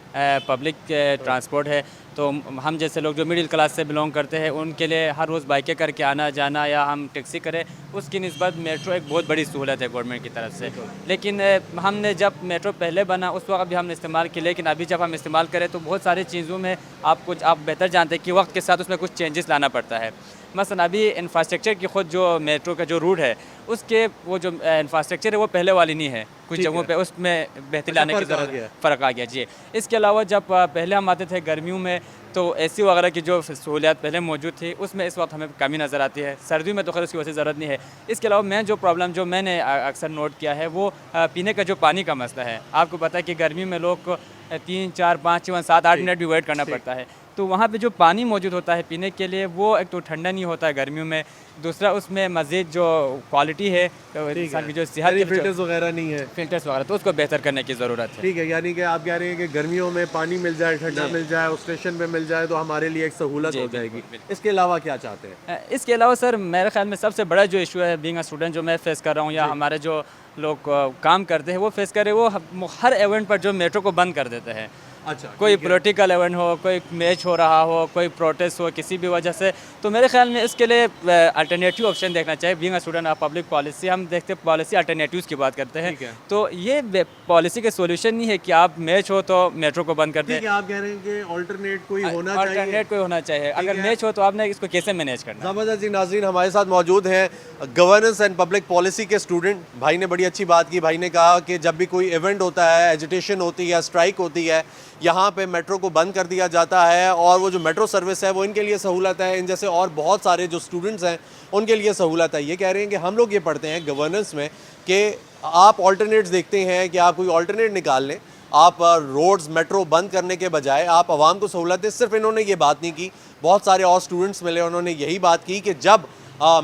पब्लिक ट्रांसपोर्ट है, तो हम जैसे लोग जो मिडिल क्लास से बिलोंग करते हैं उनके लिए हर रोज़ बाइकें करके आना जाना या हम टैक्सी करें, उसकी निस्बत मेट्रो एक बहुत बड़ी सहूलत है गवर्नमेंट की तरफ से। लेकिन हमने जब मेट्रो पहले बना उस वक्त भी हमने इस्तेमाल किया, लेकिन अभी जब हम इस्तेमाल करें तो बहुत सारी चीज़ों में आप बेहतर जानते हैं कि वक्त के साथ उसमें कुछ चेंजेस लाना पड़ता है। मसलन अभी इंफ्रास्ट्रक्चर की खुद जो मेट्रो का जो रूट है उसके वो जो इंफ्रास्ट्रक्चर है वो पहले वाली नहीं है, कुछ ठीक जगहों है। पे उसमें बेहतरी अच्छा, लाने की फ़र्क आ ज़रूरत गया। फ़र्क आ गया जी। इसके अलावा जब पहले हम आते थे गर्मियों में तो AC वगैरह की जो सहूलियात पहले मौजूद थी उसमें इस वक्त हमें कमी नज़र आती है, सर्दियों में तो खैर उसकी वजह से ज़रूरत नहीं है। इसके अलावा मैं जो प्रॉब्लम जो मैंने अक्सर नोट किया है वो पीने का जो पानी का मसला है। आपको पता है कि गर्मी में लोग को 3, 4, 5, 6, 7, 8 मिनट भी वेट करना पड़ता है, तो वहाँ पे जो पानी मौजूद होता है पीने के लिए वो एक तो ठंडा नहीं होता है गर्मियों में, दूसरा उसमें मज़ीद जो क्वालिटी है तो इंसान की जो सेहत की फिल्टर्स वगैरह नहीं है। फिल्टर्स वगैरह तो उसको बेहतर करने की ज़रूरत है। ठीक है, यानी कि आप कह रहे हैं कि गर्मियों में पानी मिल जाए, ठंडा मिल जाए, उस स्टेशन पे मिल जाए तो हमारे लिए एक सहूलत जी, हो बिल्कुल, जाएगी। बिल्कुल। इसके अलावा क्या चाहते हैं? इसके अलावा सर मेरे ख्याल में सबसे बड़ा जो इशू है बीइंग अ स्टूडेंट जो मैं फेस कर रहा हूँ या हमारे जो लोग काम करते हैं वो फेस कर रहे हैं, वो हर इवेंट पर जो मेट्रो को बंद कर देते हैं। अच्छा, कोई ठीक है। पॉलिटिकल इवेंट हो, कोई मैच हो रहा हो, कोई प्रोटेस्ट हो किसी भी वजह से, तो मेरे ख्याल में इसके लिए अल्टरनेटिव ऑप्शन देखना चाहिए। Being a student of public policy हम देखते हैं पॉलिसी अल्टरनेटिव्स की बात करते हैं, ठीक है। तो ये पॉलिसी के सोल्यूशन नहीं है कि आप मैच हो तो मेट्रो को बंद कर दें। ठीक है, आप कह रहे हैं कि ऑल्टरनेट कोई होना चाहिए। अल्टरनेट कोई होना चाहिए, अगर है। मैच हो तो आपने इसको कैसे मैनेज करना है? ज़बरदस्त जी। नाज़रीन, हमारे साथ मौजूद हैं गवर्नेंस एंड पब्लिक पॉलिसी के स्टूडेंट। भाई ने बड़ी अच्छी बात की। भाई ने कहा कि जब भी कोई इवेंट होता है, एजिटेशन होती है, स्ट्राइक होती है, यहाँ पे मेट्रो को बंद कर दिया जाता है और वो जो मेट्रो सर्विस है वो इनके लिए सहूलत है, इन जैसे और बहुत सारे जो स्टूडेंट्स हैं उनके लिए सहूलत है। ये कह रहे हैं कि हम लोग ये पढ़ते हैं गवर्नेंस में कि आप ऑल्टरनेट्स देखते हैं कि आप कोई ऑल्टरनेट निकाल लें, आप रोड्स मेट्रो बंद करने के बजाय आप आवाम को सहूलत दें। सिर्फ इन्होंने ये बात नहीं की, बहुत सारे और स्टूडेंट्स मिले, उन्होंने यही बात की कि जब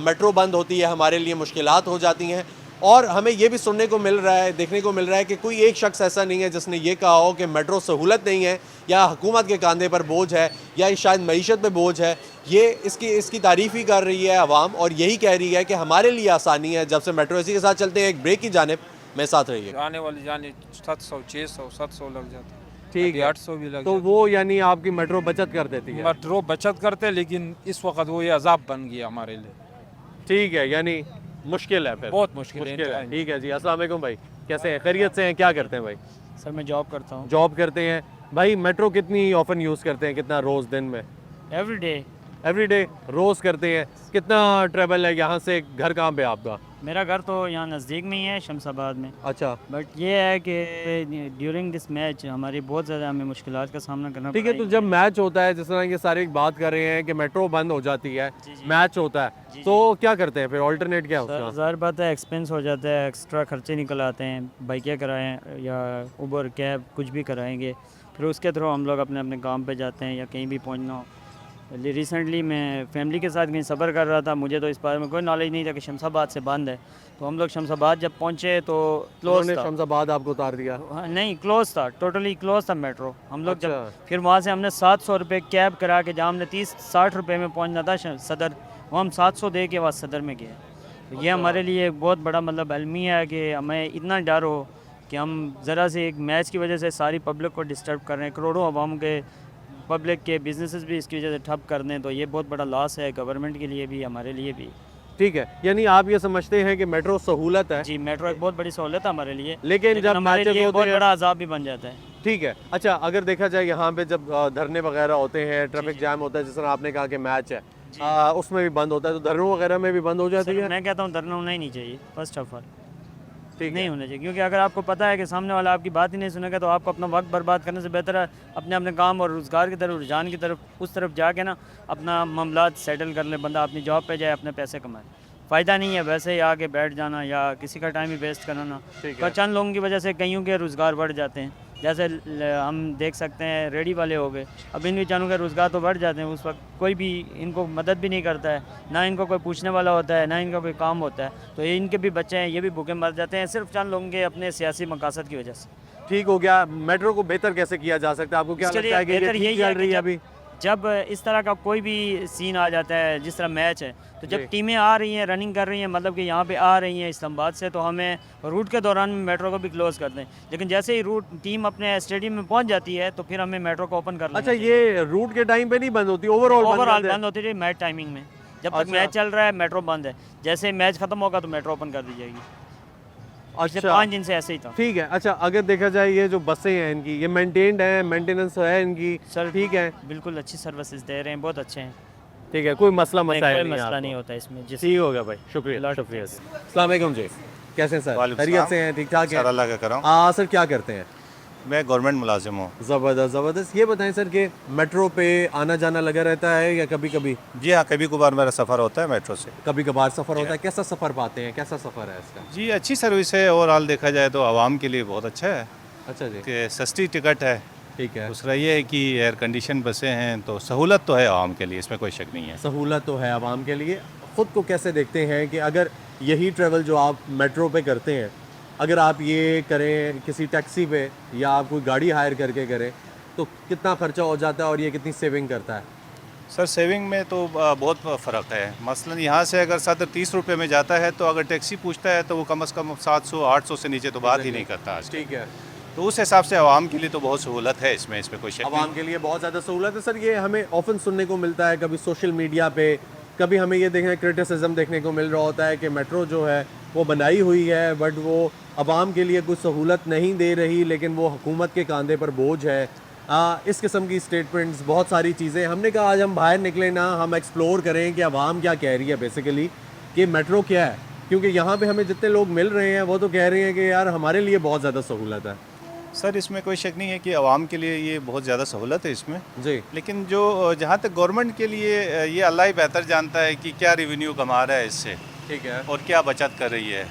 मेट्रो बंद होती है हमारे लिए मुश्किलात हो जाती हैं। और हमें ये भी सुनने को मिल रहा है, देखने को मिल रहा है कि कोई एक शख्स ऐसा नहीं है जिसने ये कहा हो कि मेट्रो सहूलत नहीं है या हुकूमत के कंधे पर बोझ है या शायद मईशत पे बोझ है। ये इसकी तारीफ़ ही कर रही है आवाम और यही कह रही है कि हमारे लिए आसानी है जब से मेट्रो। इसी के साथ चलते हैं एक ब्रेक की जानिब, में साथ रहिए। आने वाली जाने 700, 600, 700 लग जाता है, ठीक है, 800 भी लग तो वो यानी आपकी मेट्रो बचत कर देती है। मेट्रो बचत करते, लेकिन इस वक्त वो ये अजाब बन गया हमारे लिए। ठीक है, यानी मुश्किल है, फिर बहुत मुश्किल है। ठीक है जी। अस्सलाम वालेकुम भाई, कैसे हैं, खैरियत से हैं, क्या करते हैं भाई? सर मैं जॉब करता हूँ। जॉब करते हैं भाई। मेट्रो कितनी ऑफन यूज़ करते हैं, कितना रोज़ दिन में? Every day. एवरी डे रोज़ करते हैं। कितना ट्रेवल है यहाँ से, घर कहाँ पे आपका? मेरा घर तो यहाँ नज़दीक में ही है, शमसाबाद में। अच्छा, बट ये है कि ड्यूरिंग दिस मैच हमारी बहुत ज़्यादा हमें मुश्किलात का सामना करना ठीक है। पड़ा तो जब मैच होता है, जिस तरह की सारी बात कर रहे हैं कि मेट्रो बंद हो जाती है, जी, जी। मैच होता है, तो क्या करते हैं फिर? ऑल्टरनेट क्या है उसका? ज़ाहिर बात है एक्सपेंस हो जाता है, एक्स्ट्रा खर्चे निकल आते हैं, बाइकें कराएं या उबर कैब कुछ भी कराएंगे, फिर उसके थ्रू हम लोग अपने अपने काम पे जाते हैं या कहीं भी पहुंचना हो। रिसेंटली मैं फैमिली के साथ कहीं सफ़र कर रहा था, मुझे तो इस बारे में कोई नॉलेज नहीं था कि शमशाबाद से बंद है, तो हम लोग शमशाबाद जब पहुंचे तो क्लोज उन्होंने था। शमशाबाद आपको उतार दिया? हाँ, नहीं क्लोज था, टोटली क्लोज था मेट्रो। हम लोग अच्छा। जब फिर वहाँ से हमने 700 रुपये कैब करा के, जहाँ हमने 30-60 रुपये में पहुँचना था सदर, वो हम 700 दे के वहाँ सदर में गए। तो ये हमारे लिए एक बहुत बड़ा मतलब अलमिया है कि हमें इतना डर हो कि हम ज़रा से एक मैच की वजह से सारी पब्लिक को डिस्टर्ब कर रहे हैं, करोड़ों अवाम के पब्लिक के बिजनेसेस भी इसकी वजह से ठप कर दें, तो ये बहुत बड़ा लॉस है गवर्नमेंट के लिए भी, हमारे लिए भी। ठीक है, यानी आप ये समझते हैं कि मेट्रो सहूलत है? जी, मेट्रो एक बहुत बड़ी सहूलत है हमारे लिए, लेकिन जब हमारे मैचेस लिए होते बहुत हैं, बड़ा अजाब भी बन जाता है। ठीक है। अच्छा, अगर देखा जाए यहाँ पे जब धरने वगैरह होते हैं, ट्रैफिक जाम होता है, जिस तरह आपने कहा कि मैच है, उसमें भी बंद होता है, तो धरनों वगैरह में भी बंद हो जाती है? मैं कहता हूँ धरना होना ही नहीं चाहिए, फर्स्ट ऑफ ऑल ठीक नहीं है। होना चाहिए, क्योंकि अगर आपको पता है कि सामने वाला आपकी बात ही नहीं सुनेगा, तो आपको अपना वक्त बर्बाद करने से बेहतर है अपने अपने काम और रोज़गार की तरफ, रुझान की तरफ, उस तरफ जाके ना अपना मामलात सेटल कर ले, बंदा अपनी जॉब पे जाए, अपने पैसे कमाए। फ़ायदा नहीं है वैसे ही आके बैठ जाना या किसी का टाइम ही वेस्ट कराना। पर चंद लोगों की वजह से कईयों के रोज़गार बढ़ जाते हैं, जैसे हम देख सकते हैं रेडी वाले हो गए, अब इन बेचारों के रोज़गार तो बढ़ जाते हैं, उस वक्त कोई भी इनको मदद भी नहीं करता है, ना इनको कोई पूछने वाला होता है, ना इनका कोई काम होता है, तो ये इनके भी बच्चे हैं, ये भी भूखे मर जाते हैं सिर्फ चंद लोगों के अपने सियासी मकासद की वजह से। ठीक हो गया। मेट्रो को बेहतर कैसे किया जा सकता है? आपको क्या इसके लगता है कि ये बेहतर ठीक यही चल है रही कि है अभी? जब इस तरह का कोई भी सीन आ जाता है, जिस तरह मैच है, तो जब जी। टीमें आ रही हैं, रनिंग कर रही हैं, मतलब कि यहाँ पे आ रही हैं इस्लामाबाद से, तो हमें रूट के दौरान मेट्रो को भी क्लोज़ कर दें, लेकिन जैसे ही रूट टीम अपने स्टेडियम में पहुँच जाती है तो फिर हमें मेट्रो को ओपन कर लेना अच्छा, चाहिए। ये रूट के टाइम पे नहीं बंद होती, ओवरऑल ओवरऑल बंद होती है मैच टाइमिंग में, जब तक अच्छा। मैच चल रहा है मेट्रो बंद है, जैसे मैच खत्म होगा तो मेट्रो ओपन कर दी जाएगी। पिछले 5 दिन से ऐसे ही था। ठीक है। अच्छा, अगर देखा जाए ये जो बसें हैं इनकी, ये मेंटेन्ड है, मेंटेनेंस है इनकी? सर ठीक है, बिल्कुल अच्छी सर्विसेज दे रहे हैं, बहुत अच्छे हैं, ठीक है, कोई मसला नहीं, मसाइल कोई नहीं मसला आपको? नहीं होता इसमें। जिस ठीक होगा भाई, शुक्रिया, लॉट शुक्रिया। अस्सलाम वालेकुम जी, कैसे हैं सर? वालेकुम खैरियत सलाम। से हैं? ठीक ठाक सर है? अल्लाह का करम। सर क्या करते हैं? मैं गवर्नमेंट मुलाजिम हूँ। ज़बरदस्त ज़बरदस्त। ये बताएं सर कि मेट्रो पे आना जाना लगा रहता है या कभी कभी? जी हाँ, कभी कभार मेरा सफ़र होता है मेट्रो से। कभी कभार सफ़र होता है। कैसा सफ़र पाते हैं, कैसा सफ़र है इसका? जी अच्छी सर्विस है, ओवरऑल देखा जाए तो आवाम के लिए बहुत अच्छा है अच्छा जी, कि सस्ती टिकट है। ठीक है। दूसरा ये है कि एयर कंडीशन बसें हैं, तो सहूलत तो है आवाम के लिए, इसमें कोई शक नहीं है। सहूलत तो है आवाम के लिए। ख़ुद को कैसे देखते हैं कि अगर यही ट्रैवल जो आप मेट्रो पे करते हैं, अगर आप ये करें किसी टैक्सी पे या आप कोई गाड़ी हायर करके करें, तो कितना खर्चा हो जाता है और ये कितनी सेविंग करता है? सर सेविंग में तो बहुत फ़र्क है। मसलन यहाँ से अगर 30 रुपये में जाता है, तो अगर टैक्सी पूछता है तो वो कम से कम 700-800 से नीचे तो बात ही नहीं करता आज। ठीक है। तो उस हिसाब से आवाम के लिए तो बहुत सहूलत है इसमें कोई शक आवाम नहीं। के लिए बहुत ज़्यादा सहूलत है सर। ये हमें ऑफन सुनने को मिलता है, कभी सोशल मीडिया पे, कभी हमें ये देखने क्रिटिसिज्म देखने को मिल रहा होता है कि मेट्रो जो है वो बनाई हुई है बट वो आवाम के लिए कुछ सहूलत नहीं दे रही, लेकिन वो हुकूमत के कंधे पर बोझ है। इस किस्म की स्टेटमेंट्स, बहुत सारी चीज़ें। हमने कहा आज हम बाहर निकले ना, हम एक्सप्लोर करें कि आवाम क्या कह रही है बेसिकली, कि मेट्रो क्या है, क्योंकि यहाँ पे हमें जितने लोग मिल रहे हैं वो तो कह रहे हैं कि यार हमारे लिए बहुत ज़्यादा सहूलत है। सर इसमें कोई शक नहीं है कि आवाम के लिए ये बहुत ज़्यादा सहूलत है इसमें जी, लेकिन जो जहाँ तक गवर्नमेंट के लिए ये अल्लाह ही बेहतर जानता है कि क्या रेवेन्यू कमा रहा है इससे ठीक है। और क्या बचत कर रही है।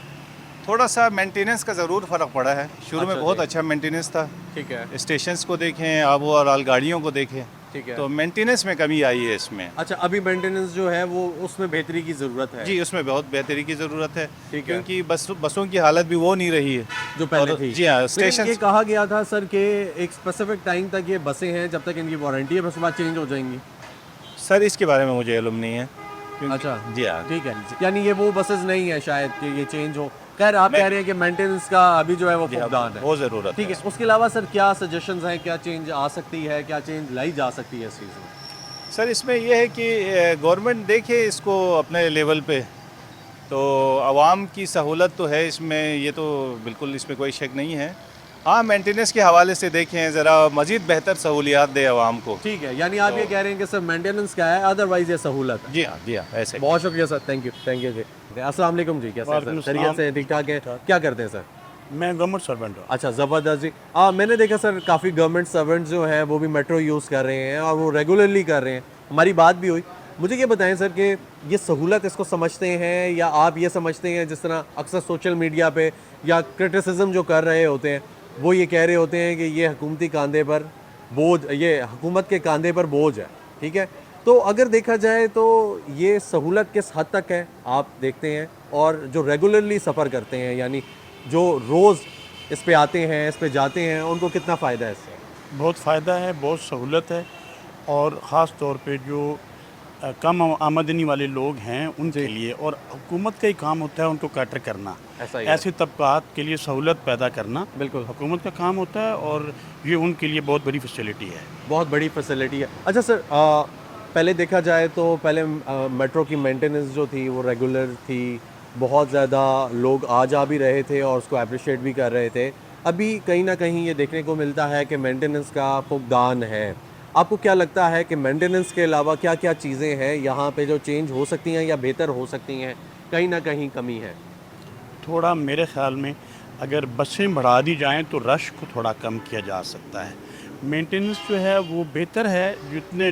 थोड़ा सा मेंटेनेंस का ज़रूर फ़र्क पड़ा है। शुरू अच्छा में बहुत जी। अच्छा मेंटेनेंस था, ठीक है, स्टेशंस को देखें आप और गाड़ियों को देखें, ठीक है। तो मेंटेनेंस में कमी आई है इसमें। अच्छा, अभी मेंटेनेंस जो है वो उसमें बेहतरी की ज़रूरत है? जी उसमें बहुत बेहतरी की ज़रूरत है, ठीक है। क्योंकि बसों की हालत भी वो नहीं रही है जो पहले और- थी। जी हाँ, लेकिन स्टेशन ये कहा गया था सर कि एक स्पेसिफिक टाइम तक ये बसें हैं, जब तक इनकी वारंटी है, बस उसके बाद चेंज हो जाएंगी। सर इसके बारे में मुझे इल्म नहीं है। अच्छा, जी हाँ, ठीक है। यानी ये वो बसेस नहीं है शायद कि ये चेंज हो। खैर आप मैं- कह रहे हैं कि मेंटेनेंस का अभी जो है वो जी हाँ, फुकदान है। बहुत ज़रूरत ठीक है। उसके अलावा सर क्या सजेशंस हैं, क्या चेंज आ सकती है, क्या चेंज लाई जा सकती है इस चीज़ में? सर इसमें यह है कि गवर्नमेंट देखे इसको अपने लेवल पे, तो आवाम की सहूलत तो है इसमें, ये तो बिल्कुल इसमें कोई शक नहीं है, हाँ, मेंटेनेंस के हवाले से देखें, ज़रा मज़ीद बेहतर सहूलियात दे आवाम को। ठीक है, यानी आप ये कह रहे हैं कि सिर्फ मेंटेनेंस का है, अदरवाइज ये सहूलत है। जी हाँ, ऐसे। बहुत शुक्रिया सर, थैंक यू जी। अस्सलाम वालेकुम जी, कैसे हैं सर? खैरियत से, ठीक ठाक है? क्या करते हैं सर? मैं गवर्नमेंट सर्वेंट हूँ। अच्छा, ज़बरदस्त जी। मैंने देखा सर काफ़ी गवर्नमेंट सर्वेंट्स जो हैं वो भी मेट्रो यूज़ कर रहे हैं और वो रेगुलरली कर रहे हैं, हमारी बात भी हुई। मुझे ये बताएं सर कि ये सहूलत इसको समझते हैं या आप ये समझते हैं जिस तरह अक्सर सोशल मीडिया पे या क्रिटिसिज्म जो कर रहे होते हैं वो ये कह रहे होते हैं कि ये हुकूमती कांधे पर बोझ, ये हुकूमत के कांधे पर बोझ है, ठीक है? तो अगर देखा जाए तो ये सहूलत किस हद तक है आप देखते हैं, और जो रेगुलरली सफ़र करते हैं यानी जो रोज़ इस पे आते हैं, इस पे जाते हैं, उनको कितना फ़ायदा है इससे? बहुत फ़ायदा है, बहुत सहूलत है, और ख़ास तौर पे जो कम आमदनी वाले लोग हैं उनके लिए, और हुकूमत का ही काम होता है उनको कैटर करना, ऐसे तबकात के लिए सहूलत पैदा करना बिल्कुल हुकूमत का काम होता है, और ये उनके लिए बहुत बड़ी फैसिलिटी है। बहुत बड़ी फैसिलिटी है। अच्छा सर, पहले देखा जाए तो पहले मेट्रो की मेंटेनेंस जो थी वो रेगुलर थी, बहुत ज़्यादा लोग आ जा भी रहे थे और उसको अप्रिशिएट भी कर रहे थे। अभी कहीं ना कहीं ये देखने को मिलता है कि मेंटेनेंस का फुकदान है। आपको क्या लगता है कि मेंटेनेंस के अलावा क्या क्या चीज़ें हैं यहाँ पे जो चेंज हो सकती हैं या बेहतर हो सकती हैं, कहीं ना कहीं कमी है? थोड़ा मेरे ख़्याल में अगर बसें बढ़ा दी जाएं तो रश को थोड़ा कम किया जा सकता है। मेंटेनेंस जो है वो बेहतर है,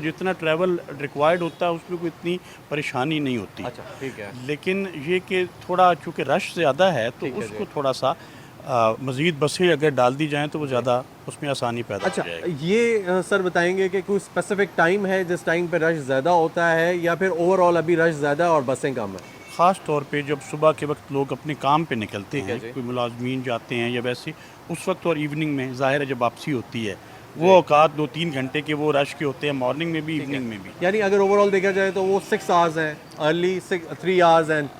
जितना ट्रैवल रिक्वायर्ड होता है उसमें कोई इतनी परेशानी नहीं होती। अच्छा, ठीक है। लेकिन ये कि थोड़ा चूँकि रश ज़्यादा है तो उसको थोड़ा सा मज़ीद बसें अगर डाल दी जाएं तो वो ज़्यादा उसमें आसानी पैदा हो जाएगी। ये सर बताएंगे कि कोई स्पेसिफिक टाइम है जिस टाइम पे रश ज़्यादा होता है या फिर ओवरऑल अभी रश ज़्यादा और बसें कम है? ख़ास तौर पे जब सुबह के वक्त लोग अपने काम पे निकलते हैं, कोई मुलाजमीन जाते हैं या वैसे उस वक्त, और इवनिंग में ज़ाहिर है जब वापसी होती है, वो औकात 2-3 घंटे के वो रश के होते हैं, मॉर्निंग में भी इवनिंग में भी। यानी अगर ओवरऑल देखा जाए तो वो 6 आवर्स हैं, अर्ली 3 आवर्स हैं,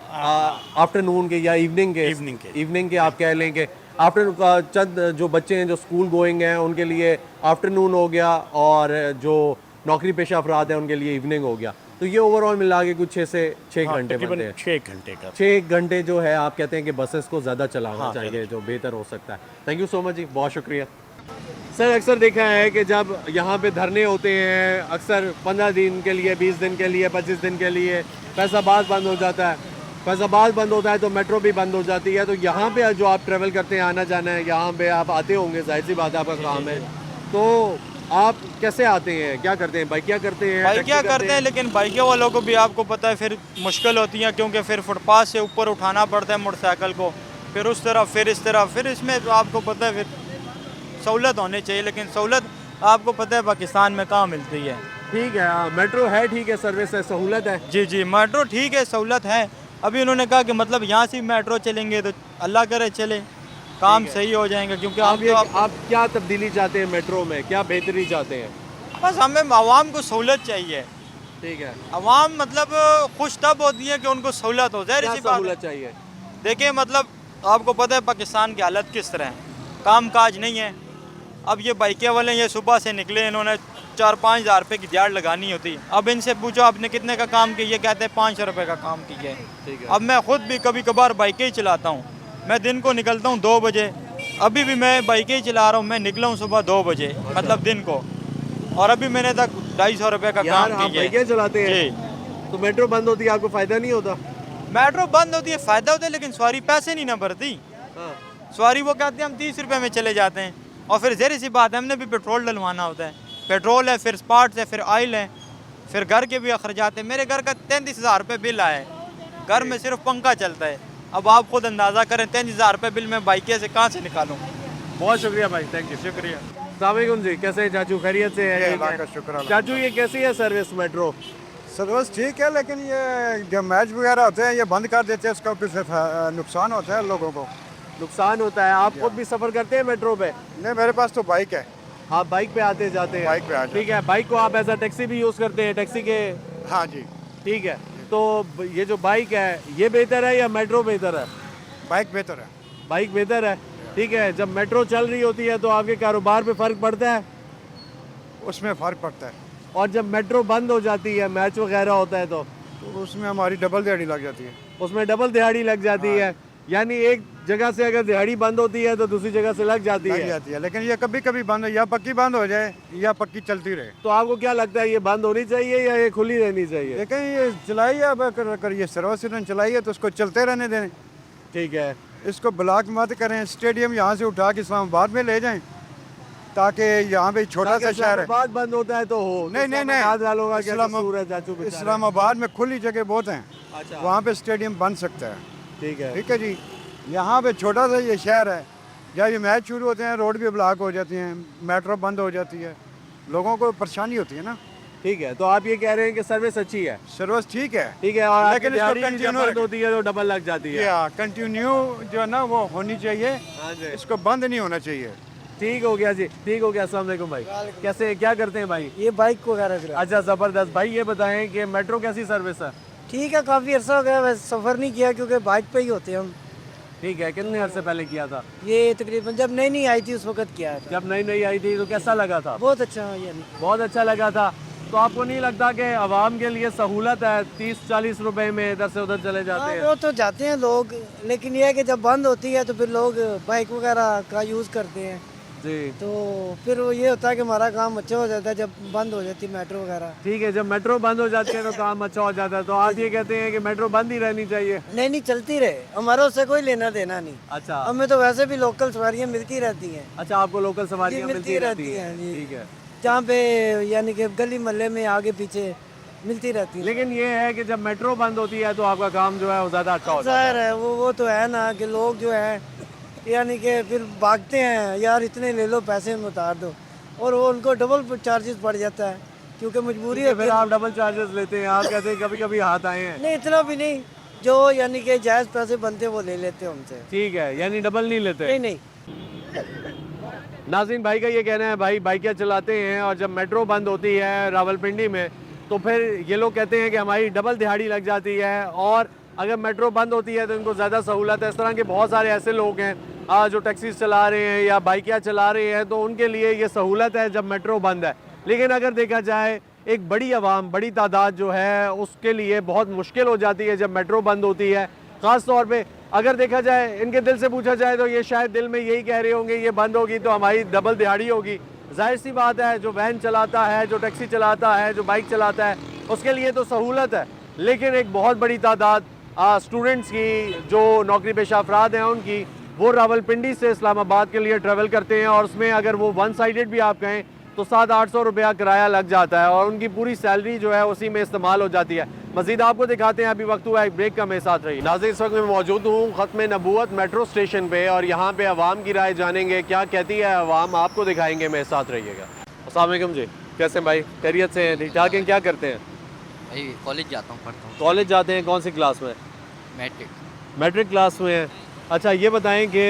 आफ्टरनून के या इवनिंग के आप कह लें कि आफ्टरनून का चंद जो बच्चे हैं जो स्कूल गोइंग हैं उनके लिए आफ्टरनून हो गया, और जो नौकरी पेशा अफराद हैं उनके लिए इवनिंग हो गया। तो ये ओवरऑल मिला के कुछ 6 से 6 घंटे बनते हैं। 6 घंटे का 6 घंटे जो है आप कहते हैं कि बसेस को ज़्यादा चलाना चाहिए, जो बेहतर हो सकता है। थैंक यू सो मच जी, बहुत शुक्रिया सर। अक्सर देखा है कि जब यहाँ पे धरने होते हैं, अक्सर 15 दिन के लिए, 20 दिन के लिए, 25 दिन के लिए फैसलाबाद बंद हो जाता है, फैसलाबाद बंद होता है तो मेट्रो भी बंद हो जाती है। तो यहाँ पे जो आप ट्रैवल करते हैं, आना जाना है, यहाँ पे आप आते होंगे, जाहिर सी बात है आपका काम है, तो आप कैसे आते हैं, क्या करते हैं? बाइकिया करते हैं? बाइकिया करते हैं, लेकिन बाइकिया वालों को भी आपको पता है फिर मुश्किल होती है, क्योंकि फिर फुटपाथ से ऊपर उठाना पड़ता है मोटरसाइकिल को, फिर उस तरफ, फिर इस तरफ, फिर इसमें तो आपको पता है फिर सहूलत होनी चाहिए, लेकिन सहूलत आपको पता है पाकिस्तान में कहाँ मिलती है। ठीक है, मेट्रो है, ठीक है, सर्विस है, सहूलत है। जी, मेट्रो ठीक है, सहूलत है। अभी उन्होंने कहा कि मतलब यहाँ से मेट्रो चलेंगे तो अल्लाह करे चले, काम सही हो जाएंगे, क्योंकि आप क्या तब्दीली चाहते हैं मेट्रो में, क्या बेहतरी चाहते हैं? बस हमें आवाम को सहूलत चाहिए। ठीक है, आवाम मतलब खुश तब होती है कि उनको सहूलत हो, ज़ाहिर सी बात है। चाहिए। देखिए मतलब आपको पता है पाकिस्तान की हालत किस तरह है, काम काज नहीं है। अब ये बाइकिया वाले ये सुबह से निकले, इन्होंने 4-5 हज़ार रुपये की दिहाड़ लगानी होती। अब इनसे पूछो आपने कितने का काम किया, ये कहते हैं 500 रुपये का काम किया है। अब मैं खुद भी कभी कभार बाइकें ही चलाता हूँ, मैं दिन को निकलता हूँ 2 बजे, अभी भी मैं बाइकें ही चला रहा हूँ, मैं निकला हूँ सुबह 2 बजे, मतलब दिन को, और अभी मैंने तक 250 रुपये का काम किया है। बाइकें चलाते हैं तो मेट्रो बंद होती है, आपको फ़ायदा नहीं होता? मेट्रो बंद होती है, फ़ायदा होता है, लेकिन सवारी पैसे नहीं ना भरती। सवारी वो कहते हैं हम 30 रुपये में चले जाते हैं, और फिर ज़हरी सी बात है हमने भी पेट्रोल डलवाना होता है, पेट्रोल है, फिर स्पार्ट्स है, फिर ऑयल है, फिर घर के भी अखराजात है। मेरे घर का 33,000 रुपये बिल आया है, घर में सिर्फ पंखा चलता है। अब आप खुद अंदाज़ा करें 33,000 रुपये बिल मैं बाइके से कहाँ से निकालूँ। बहुत शुक्रिया भाई, थैंक यू। शुक्रिया। अस्सलाम जी, कैसे हैं चाचू, खैरियत से है? अल्लाह का शुक्र। चाचू ये कैसी है सर्विस मेट्रो? सर्विस ठीक है, लेकिन ये जो मैच वगैरह होते हैं ये बंद कर देते हैं, इसका कुछ नुकसान होता है लोगों को। नुकसान होता है? आप खुद भी सफ़र करते हैं मेट्रो पे? नहीं, मेरे पास तो बाइक है। आप बाइक पे आते जाते हैं? बाइक पे आते। ठीक है, बाइक को आप एज अ टैक्सी भी यूज़ करते हैं, टैक्सी के? हाँ जी। ठीक है, तो ये जो बाइक है ये बेहतर है या मेट्रो बेहतर है? बाइक बेहतर है। बाइक बेहतर है, ठीक है। जब मेट्रो चल रही होती है तो आपके कारोबार पे फ़र्क पड़ता है? उसमें फ़र्क पड़ता है। और जब मेट्रो बंद हो जाती है, मैच वगैरह होता है तो उसमें हमारी डबल दिहाड़ी लग जाती है। उसमें डबल दिहाड़ी लग जाती है। यानी एक जगह से अगर दिहाड़ी बंद होती है तो दूसरी जगह से लग जाती लग है। जाती है, लेकिन ये कभी कभी बंद हो, या पक्की बंद हो जाए या पक्की चलती रहे। तो आपको क्या लगता है, ये बंद होनी चाहिए या ये खुली रहनी चाहिए? लेकिन ये चलाई है, अब अगर ये सर्विस इन्होंने चलाई है तो उसको चलते रहने दें। ठीक है, इसको ब्लॉक मत करें। स्टेडियम यहाँ से उठा के इस्लामाबाद में ले जाएं, ताकि यहाँ पे छोटा सा शहर है। इस्लामाबाद बंद होता है तो हो नहीं नहीं नहीं, नहीं, इस्लामाबाद में खुली जगह बहुत हैं, अच्छा वहाँ पे स्टेडियम बन सकता है। ठीक है, ठीक है जी। यहाँ पे छोटा सा ये शहर है, जब ये मैच शुरू होते हैं रोड भी ब्लॉक हो जाती हैं, मेट्रो बंद हो जाती है, लोगों को परेशानी होती है ना। ठीक है, तो आप ये कह रहे हैं कि सर्विस अच्छी है? सर्विस ठीक है, ठीक है, और लेकिन इसको कंटिन्यू बंद होती है तो डबल लग जाती है। कंटिन्यू जो है ना वो होनी चाहिए, हाँ जी, इसको बंद नहीं होना चाहिए। ठीक हो गया जी, ठीक हो गया। अस्सलाम वालेकुम भाई, कैसे क्या करते हैं भाई? ये बाइक वगैरह। अच्छा ज़बरदस्त भाई, ये बताएं कि मेट्रो कैसी सर्विस है? ठीक है, काफ़ी अर्सा हो गया, वैसे सफ़र नहीं किया क्योंकि बाइक पे ही होते हैं हम। ठीक है, कितने अर्से पहले किया था? ये तकरीबन जब नई नई आई थी उस वक्त किया था। जब नई नई आई थी तो कैसा लगा था? बहुत अच्छा, यानी बहुत अच्छा लगा था। तो आपको नहीं लगता कि आवाम के लिए सहूलत है, 30-40 रुपए में इधर से उधर चले जाते हैं? वो तो जाते हैं लोग, लेकिन यह है कि जब बंद होती है तो फिर लोग बाइक वगैरह का यूज़ करते हैं जी, तो फिर वो ये होता है कि हमारा काम अच्छा हो जाता है जब बंद हो जाती है मेट्रो वगैरह। ठीक है, जब मेट्रो बंद हो जाती है तो काम अच्छा हो जाता है। तो आज ये कहते हैं कि मेट्रो बंद ही रहनी चाहिए? नहीं नहीं, चलती रहे, हमारा उससे कोई लेना देना नहीं। अच्छा, हमें तो वैसे भी लोकल सवारियाँ मिलती रहती हैं। अच्छा, आपको लोकल सवारियाँ मिलती रहती हैं हैं? जी। ठीक है, जहाँ पे यानी कि गली मोहल्ले में आगे पीछे मिलती रहती है। लेकिन ये है कि जब मेट्रो बंद होती है तो आपका काम जो है वो ज़्यादा अच्छा होता जाहिर है, वो तो है ना कि लोग जो है यानी कि फिर भागते हैं, यार इतने ले लो, पैसे में उतार दो, और वो उनको डबल चार्जेस पड़ जाता है क्योंकि मजबूरी है। फिर आप डबल चार्जेस लेते हैं? आप कहते हैं कभी कभी हाथ आए हैं? नहीं, इतना भी नहीं, जो यानी कि जायज़ पैसे बनते वो ले लेते हैं उनसे। ठीक है, यानी डबल नहीं लेते? नहीं नहीं। नाज़रीन, भाई का ये कहना है, भाई बाइकें चलाते हैं और जब मेट्रो बंद होती है रावलपिंडी में तो फिर ये लोग कहते हैं कि हमारी डबल दिहाड़ी लग जाती है, और अगर मेट्रो बंद होती है तो इनको ज़्यादा सहूलत है। इस तरह के बहुत सारे ऐसे लोग हैं जो टैक्सीज चला रहे हैं या बाइकियाँ चला रहे हैं, तो उनके लिए ये सहूलत है जब मेट्रो बंद है। लेकिन अगर देखा जाए एक बड़ी आवाम, बड़ी तादाद जो है उसके लिए बहुत मुश्किल हो जाती है जब मेट्रो बंद होती है। ख़ास तौर पे अगर देखा जाए, इनके दिल से पूछा जाए तो ये शायद दिल में यही कह रहे होंगे ये बंद होगी तो हमारी डबल दिहाड़ी होगी। जाहिर सी बात है, जो वैन चलाता है, जो टैक्सी चलाता है, जो बाइक चलाता है, उसके लिए तो सहूलत है। लेकिन एक बहुत बड़ी तादाद स्टूडेंट्स की, जो नौकरी पेशा अफराद हैं उनकी, वो रावलपिंडी से इस्लामाबाद के लिए ट्रैवल करते हैं, और उसमें अगर वो वन साइडेड भी आप कहें तो 700-800 रुपया किराया लग जाता है, और उनकी पूरी सैलरी जो है उसी में इस्तेमाल हो जाती है। मज़ीद आपको दिखाते हैं, अभी वक्त हुआ एक ब्रेक का, मेरे साथ रही। नाज़रीन, इस वक्त मैं मौजूद हूँ ख़त्म नबूवत मेट्रो स्टेशन पे, और यहाँ पे आवाम की राय जानेंगे, क्या कहती है आवाम, आपको दिखाएंगे, मेरे साथ रहिएगा। अस्सलाम वालेकुम जी, कैसे भाई? खैरियत से हैं? ठीक ठाक हैं? क्या करते हैं? भाई कॉलेज जाता हूँ, पढ़ता हूँ। कॉलेज जाते हैं? कौन सी क्लास में? मैट्रिक। मैट्रिक क्लास में है। अच्छा, ये बताएं कि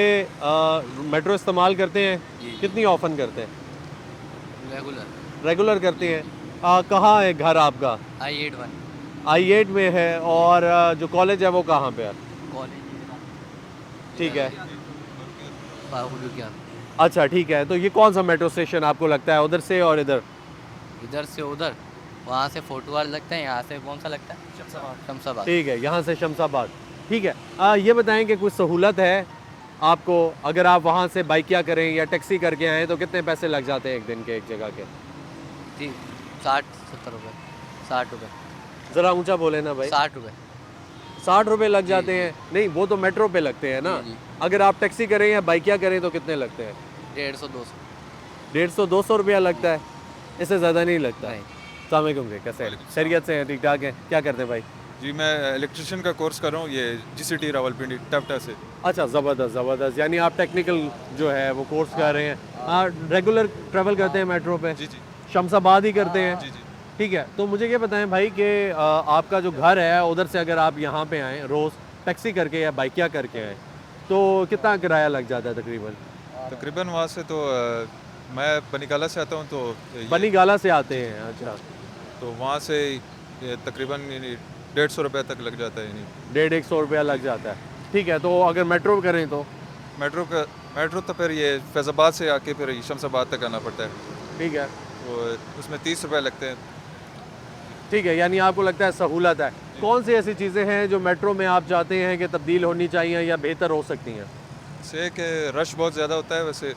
मेट्रो इस्तेमाल करते हैं? कितनी ऑफन करते हैं? रेगुलर करते हैं। कहाँ है घर आपका? I8 में है, और जो कॉलेज है वो कहाँ पे है? ठीक है, अच्छा ठीक है। तो ये कौन सा मेट्रो स्टेशन आपको लगता है, उधर से और इधर? इधर से उधर, वहाँ से फोटोवाल लगता है, यहाँ से कौन सा लगता है? शमशाबाद। ठीक है, यहाँ से शमशाबाद। ठीक है, ये बताएं कि कुछ सहूलत है आपको, अगर आप वहाँ से बाइकिया करें या टैक्सी करके आएँ तो कितने पैसे लग जाते हैं एक दिन के, एक जगह के? 60-70 रुपये। 60 रुपये। ज़रा ऊंचा बोले ना भाई। 60 रुपये। 60 रुपये लग जाते हैं? नहीं, वो तो मेट्रो पे लगते हैं ना। अगर आप टैक्सी करें या बाइकिया करें तो कितने लगते हैं? 150-200। 150-200 रुपया लगता है, इससे ज़्यादा नहीं लगता है। अस्सलाम वालेकुम जी, कैसे हैं? खैरियत से हैं? ठीक ठाक हैं? क्या करते हैं भाई? जी, मैं इलेक्ट्रिशियन का कोर्स कर रहा हूँ, ये GCT रावलपिंडी टफ्टा से। अच्छा, ज़बरदस्त ज़बरदस्त, यानी आप टेक्निकल जो है वो कोर्स कर रहे हैं। रेगुलर ट्रैवल करते हैं मेट्रो पे? जी जी। शमशाबाद ही करते हैं? जी जी। ठीक है, तो मुझे ये बताएं भाई कि आपका जो घर है उधर से अगर आप यहाँ पे आएँ रोज़ टैक्सी करके या बाइकिया करके आएँ तो कितना किराया लग जाता है तकरीबन? तकरीबन वहाँ से तो मैं बनीगाला से आता हूँ, तो बनीगाला से आते हैं? अच्छा, तो वहाँ से तकरीबन 150 रुपये तक लग जाता है। 150 रुपया लग जाता है। ठीक है, तो अगर मेट्रो करें तो? मेट्रो तो फिर ये फैज़ाबाद से आके फिर शमशाबाद तक आना पड़ता है। ठीक है, तो उसमें 30 रुपये लगते हैं। ठीक है, यानी आपको लगता है सहूलत है। कौन सी ऐसी चीज़ें हैं जो मेट्रो में आप चाहते हैं कि तब्दील होनी चाहिए या बेहतर हो सकती हैं? से कि रश बहुत ज़्यादा होता है वैसे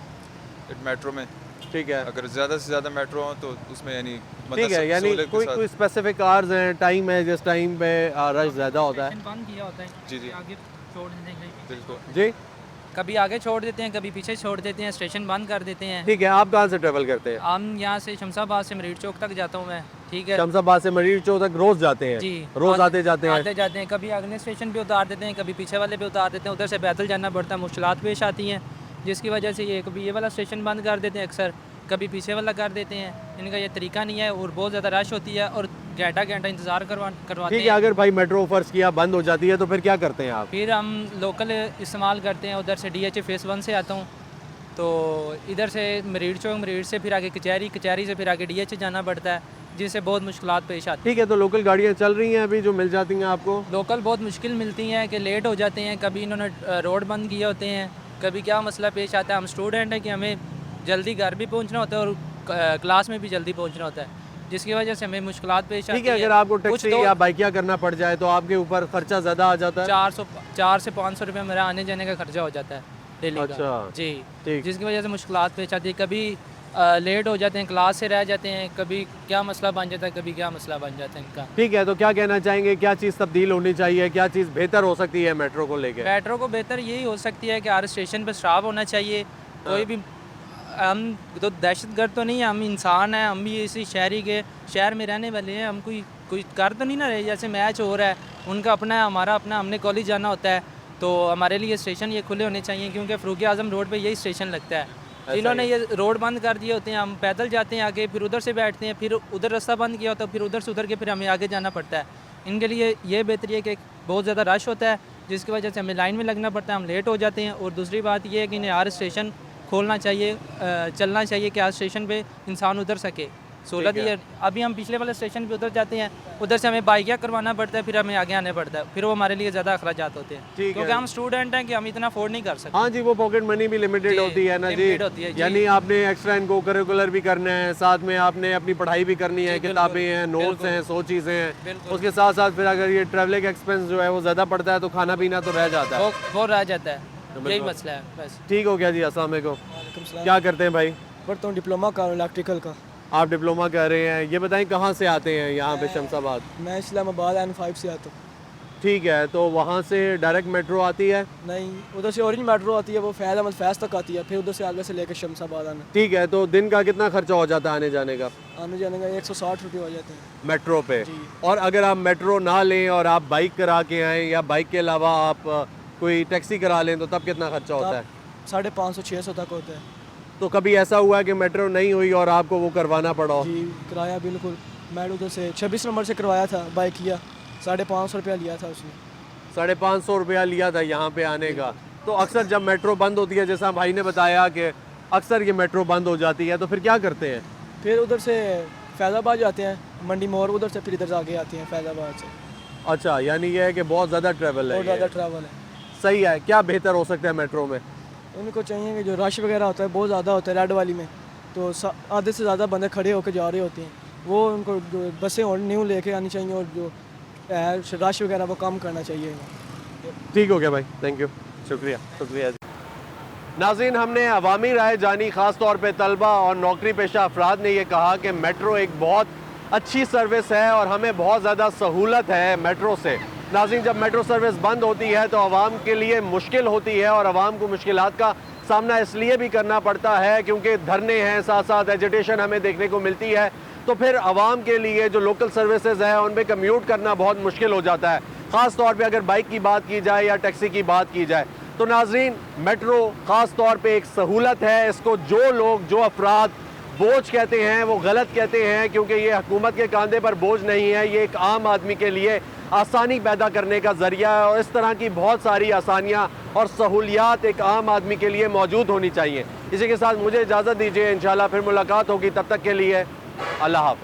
मेट्रो में। ठीक है, अगर ज़्यादा से ज़्यादा मेट्रो हो तो उसमें यानी ठीक है, यानी सहूलियत के साथ- कोई स्पेसिफिक आवर्स हैं, टाइम है जिस टाइम पे रश ज़्यादा होता है? बंद किया होता है जी जी आगे छोड़ देते हैं, बिल्कुल। जी कभी आगे छोड़ देते हैं, कभी पीछे छोड़ देते हैं, स्टेशन बंद कर देते हैं। ठीक है, आप कहाँ से ट्रेवल करते हैं? हम यहाँ से शमशाबाद से मरीड चौक तक जाता हूँ मैं, ठीक है शमशाबाद से मरीज चौक तक रोज़ जाते हैं? जी, रोज़ आते जाते हैं? आते जाते हैं। कभी अगले स्टेशन पे उतार देते हैं, कभी पीछे वाले पे उतार देते हैं, उधर से पैदल जाना पड़ता है, मुश्किलात पेश आती हैं, जिसकी वजह से ये कभी ये वाला स्टेशन बंद कर देते हैं अक्सर, कभी पीछे वाला कर देते हैं। इनका ये तरीका नहीं है और बहुत ज़्यादा रश होती है और घंटा घंटा इंतज़ार करवाते ठीक है, हैं। अगर भाई मेट्रो फर्ज किया बंद हो जाती है तो फिर क्या करते हैं आप? फिर हम लोकल इस्तेमाल करते हैं, उधर से DH फेस 1 से आता हूँ, तो इधर से मरीड चौक, मरीड से फिर आगे कचहरी, कचहरी से फिर आगे DH जाना पड़ता है, जिससे बहुत मुश्किलात पेश आती ठीक है, तो लोकल गाड़ियाँ चल रही हैं अभी जो मिल जाती हैं आपको? हैं। लोकल बहुत मुश्किल मिलती हैं कि लेट हो जाते हैं, कभी इन्होंने रोड बंद किए होते हैं, कभी क्या मसला पेश आता है। हम स्टूडेंट हैं कि हमें जल्दी घर भी पहुंचना होता है और क्लास में भी जल्दी पहुंचना होता है, जिसकी वजह से हमें मुश्किलात पेश आती ठीक है, अगर आपको टैक्सी या बाइकिया करना पड़ जाए तो आपके ऊपर खर्चा ज़्यादा आ जाता है? 400 से 500 रुपये मेरा आने जाने का खर्चा हो जाता है डेली अच्छा, का। जी, ठीक। जिसकी वजह से मुश्किलात पेश आती है, कभी लेट हो जाते हैं, क्लास से रह जाते हैं, कभी क्या मसला बन जाता है, कभी क्या मसला बन जाता है इनका। ठीक है, तो क्या कहना चाहेंगे, क्या चीज़ तब्दील होनी चाहिए, क्या चीज़ बेहतर हो सकती है मेट्रो को लेकर? मेट्रो को बेहतर यही हो सकती है कि हर स्टेशन पर स्टाफ होना चाहिए। कोई भी हम तो दहशतगर्द तो नहीं है, हम इंसान हैं, हम भी इसी शहर में रहने वाले हैं, हम कोई कर तो नहीं ना रहे। जैसे मैच हो रहा है, उनका अपना है, हमारा अपना, हमने कॉलेज जाना होता है, तो हमारे लिए स्टेशन ये खुले होने चाहिए, क्योंकि फ़रूक आज़म रोड पे यही स्टेशन लगता है। जिन्होंने ये रोड बंद कर दिए होते हैं, हम पैदल जाते हैं आगे, फिर उधर से बैठते हैं, फिर उधर रास्ता बंद किया होता है, फिर उधर से उधर के फिर हमें आगे जाना पड़ता है। इनके लिए ये बेहतरी है कि बहुत ज़्यादा रश होता है, जिसकी वजह से हमें लाइन में लगना पड़ता है, हम लेट हो जाते हैं। और दूसरी बात ये है कि इन्हें हर स्टेशन खोलना चाहिए, चलना चाहिए कि हर स्टेशन पे इंसान उतर सके। सहूलत ये अभी हम पिछले वाले स्टेशन पे उतर जाते हैं, उधर से हमें बाइकिया करवाना पड़ता है, फिर हमें आगे आने पड़ता है, फिर वो हमारे लिए ज़्यादा अखराजात होते हैं, क्योंकि हम स्टूडेंट हैं कि हम इतना अफोर्ड नहीं कर सकते। हाँ जी, वो पॉकेट मनी भी लिमिटेड होती है ना जी, यानी आपने एक्स्ट्रा इनको करिकुलर भी करना है, साथ में आपने अपनी पढ़ाई भी करनी है, किताबें हैं, नोट्स हैं, 100 चीज़ें हैं, उसके साथ साथ फिर अगर ये ट्रैवलिंग एक्सपेंस जो है वो ज़्यादा पड़ता है तो खाना पीना तो रह जाता है, वो रह जाता है, यही मसला है बस। ठीक हो गया जी, अस्सलाम वालेकुम। क्या करते हैं भाई? पढ़ता हूँ, डिप्लोमा कर इलेक्ट्रिकल का। आप डिप्लोमा कर रहे हैं, ये बताएं कहाँ से आते हैं यहाँ पे शमशाबाद? मैं इस्लामाबाद N5 से आता हूँ। ठीक है, तो वहाँ से डायरेक्ट मेट्रो आती है? नहीं, उधर से ऑरेंज मेट्रो आती है, वो फैज़ अहमद फैज़ तक आती है, फिर उधर से आगे से लेकर शमशाबाद आना। ठीक है, तो दिन का कितना खर्चा हो जाता है आने जाने का? आने जाने का 160 रुपये हो जाते हैं मेट्रो पे। और अगर आप मेट्रो ना लें और आप बाइक करा के आएँ या बाइक के अलावा आप कोई टैक्सी करा लें तो तब कितना खर्चा होता है? 550-600 तक होता है। तो कभी ऐसा हुआ कि मेट्रो नहीं हुई और आपको वो करवाना पड़ा? जी, किराया बिल्कुल। मैं उधर से 26 नंबर से करवाया था, बाइक किया, 550 रुपया लिया था उसने। 550 रुपया लिया था यहाँ पे आने का। तो अक्सर जब मेट्रो बंद होती है, जैसा भाई ने बताया कि अक्सर ये मेट्रो बंद हो जाती है, तो फिर क्या करते हैं? फिर उधर से फैज़ाबाद जाते हैं, मंडी मोड़, उधर से फिर इधर आगे आते हैं फैज़ाबाद से। अच्छा, यानी ये है कि बहुत ज़्यादा ट्रैवल है। बहुत ज़्यादा ट्रैवल है। सही है। क्या बेहतर हो सकता है मेट्रो में? उनको चाहिए कि जो रश वगैरह होता है बहुत ज़्यादा होता है रेड वाली में, तो आधे से ज़्यादा बंदे खड़े होकर जा रहे होते हैं, वो उनको जो बसें और न्यू लेके आनी चाहिए और जो रश वगैरह वो कम करना चाहिए। ठीक हो गया भाई, थैंक यू, शुक्रिया शुक्रिया जी। नाज़रीन, हमने अवामी राय जानी, ख़ास तौर पे तलबा और नौकरी पेशा अफराद ने यह कहा कि मेट्रो एक बहुत अच्छी सर्विस है और हमें बहुत ज़्यादा सहूलत है मेट्रो से। नाज़रीन, जब मेट्रो सर्विस बंद होती है तो आवाम के लिए मुश्किल होती है और आवाम को मुश्किलात का सामना इसलिए भी करना पड़ता है क्योंकि धरने हैं, साथ साथ एजिटेशन हमें देखने को मिलती है, तो फिर आवाम के लिए जो लोकल सर्विसेज हैं उन पर कम्यूट करना बहुत मुश्किल हो जाता है, ख़ास तौर पे अगर बाइक की बात की जाए या टैक्सी की बात की जाए। तो नाज़रीन, मेट्रो ख़ास तौर पे एक सहूलत है, इसको जो लोग, जो अफराद बोझ कहते हैं वो गलत कहते हैं, क्योंकि ये हुकूमत के कंधे पर बोझ नहीं है, ये एक आम आदमी के लिए आसानी पैदा करने का ज़रिया है और इस तरह की बहुत सारी आसानियाँ और सहूलियात एक आम आदमी के लिए मौजूद होनी चाहिए। इसी के साथ मुझे इजाज़त दीजिए, इंशाल्लाह फिर मुलाकात होगी, तब तक के लिए अल्लाह हाफ़िज़।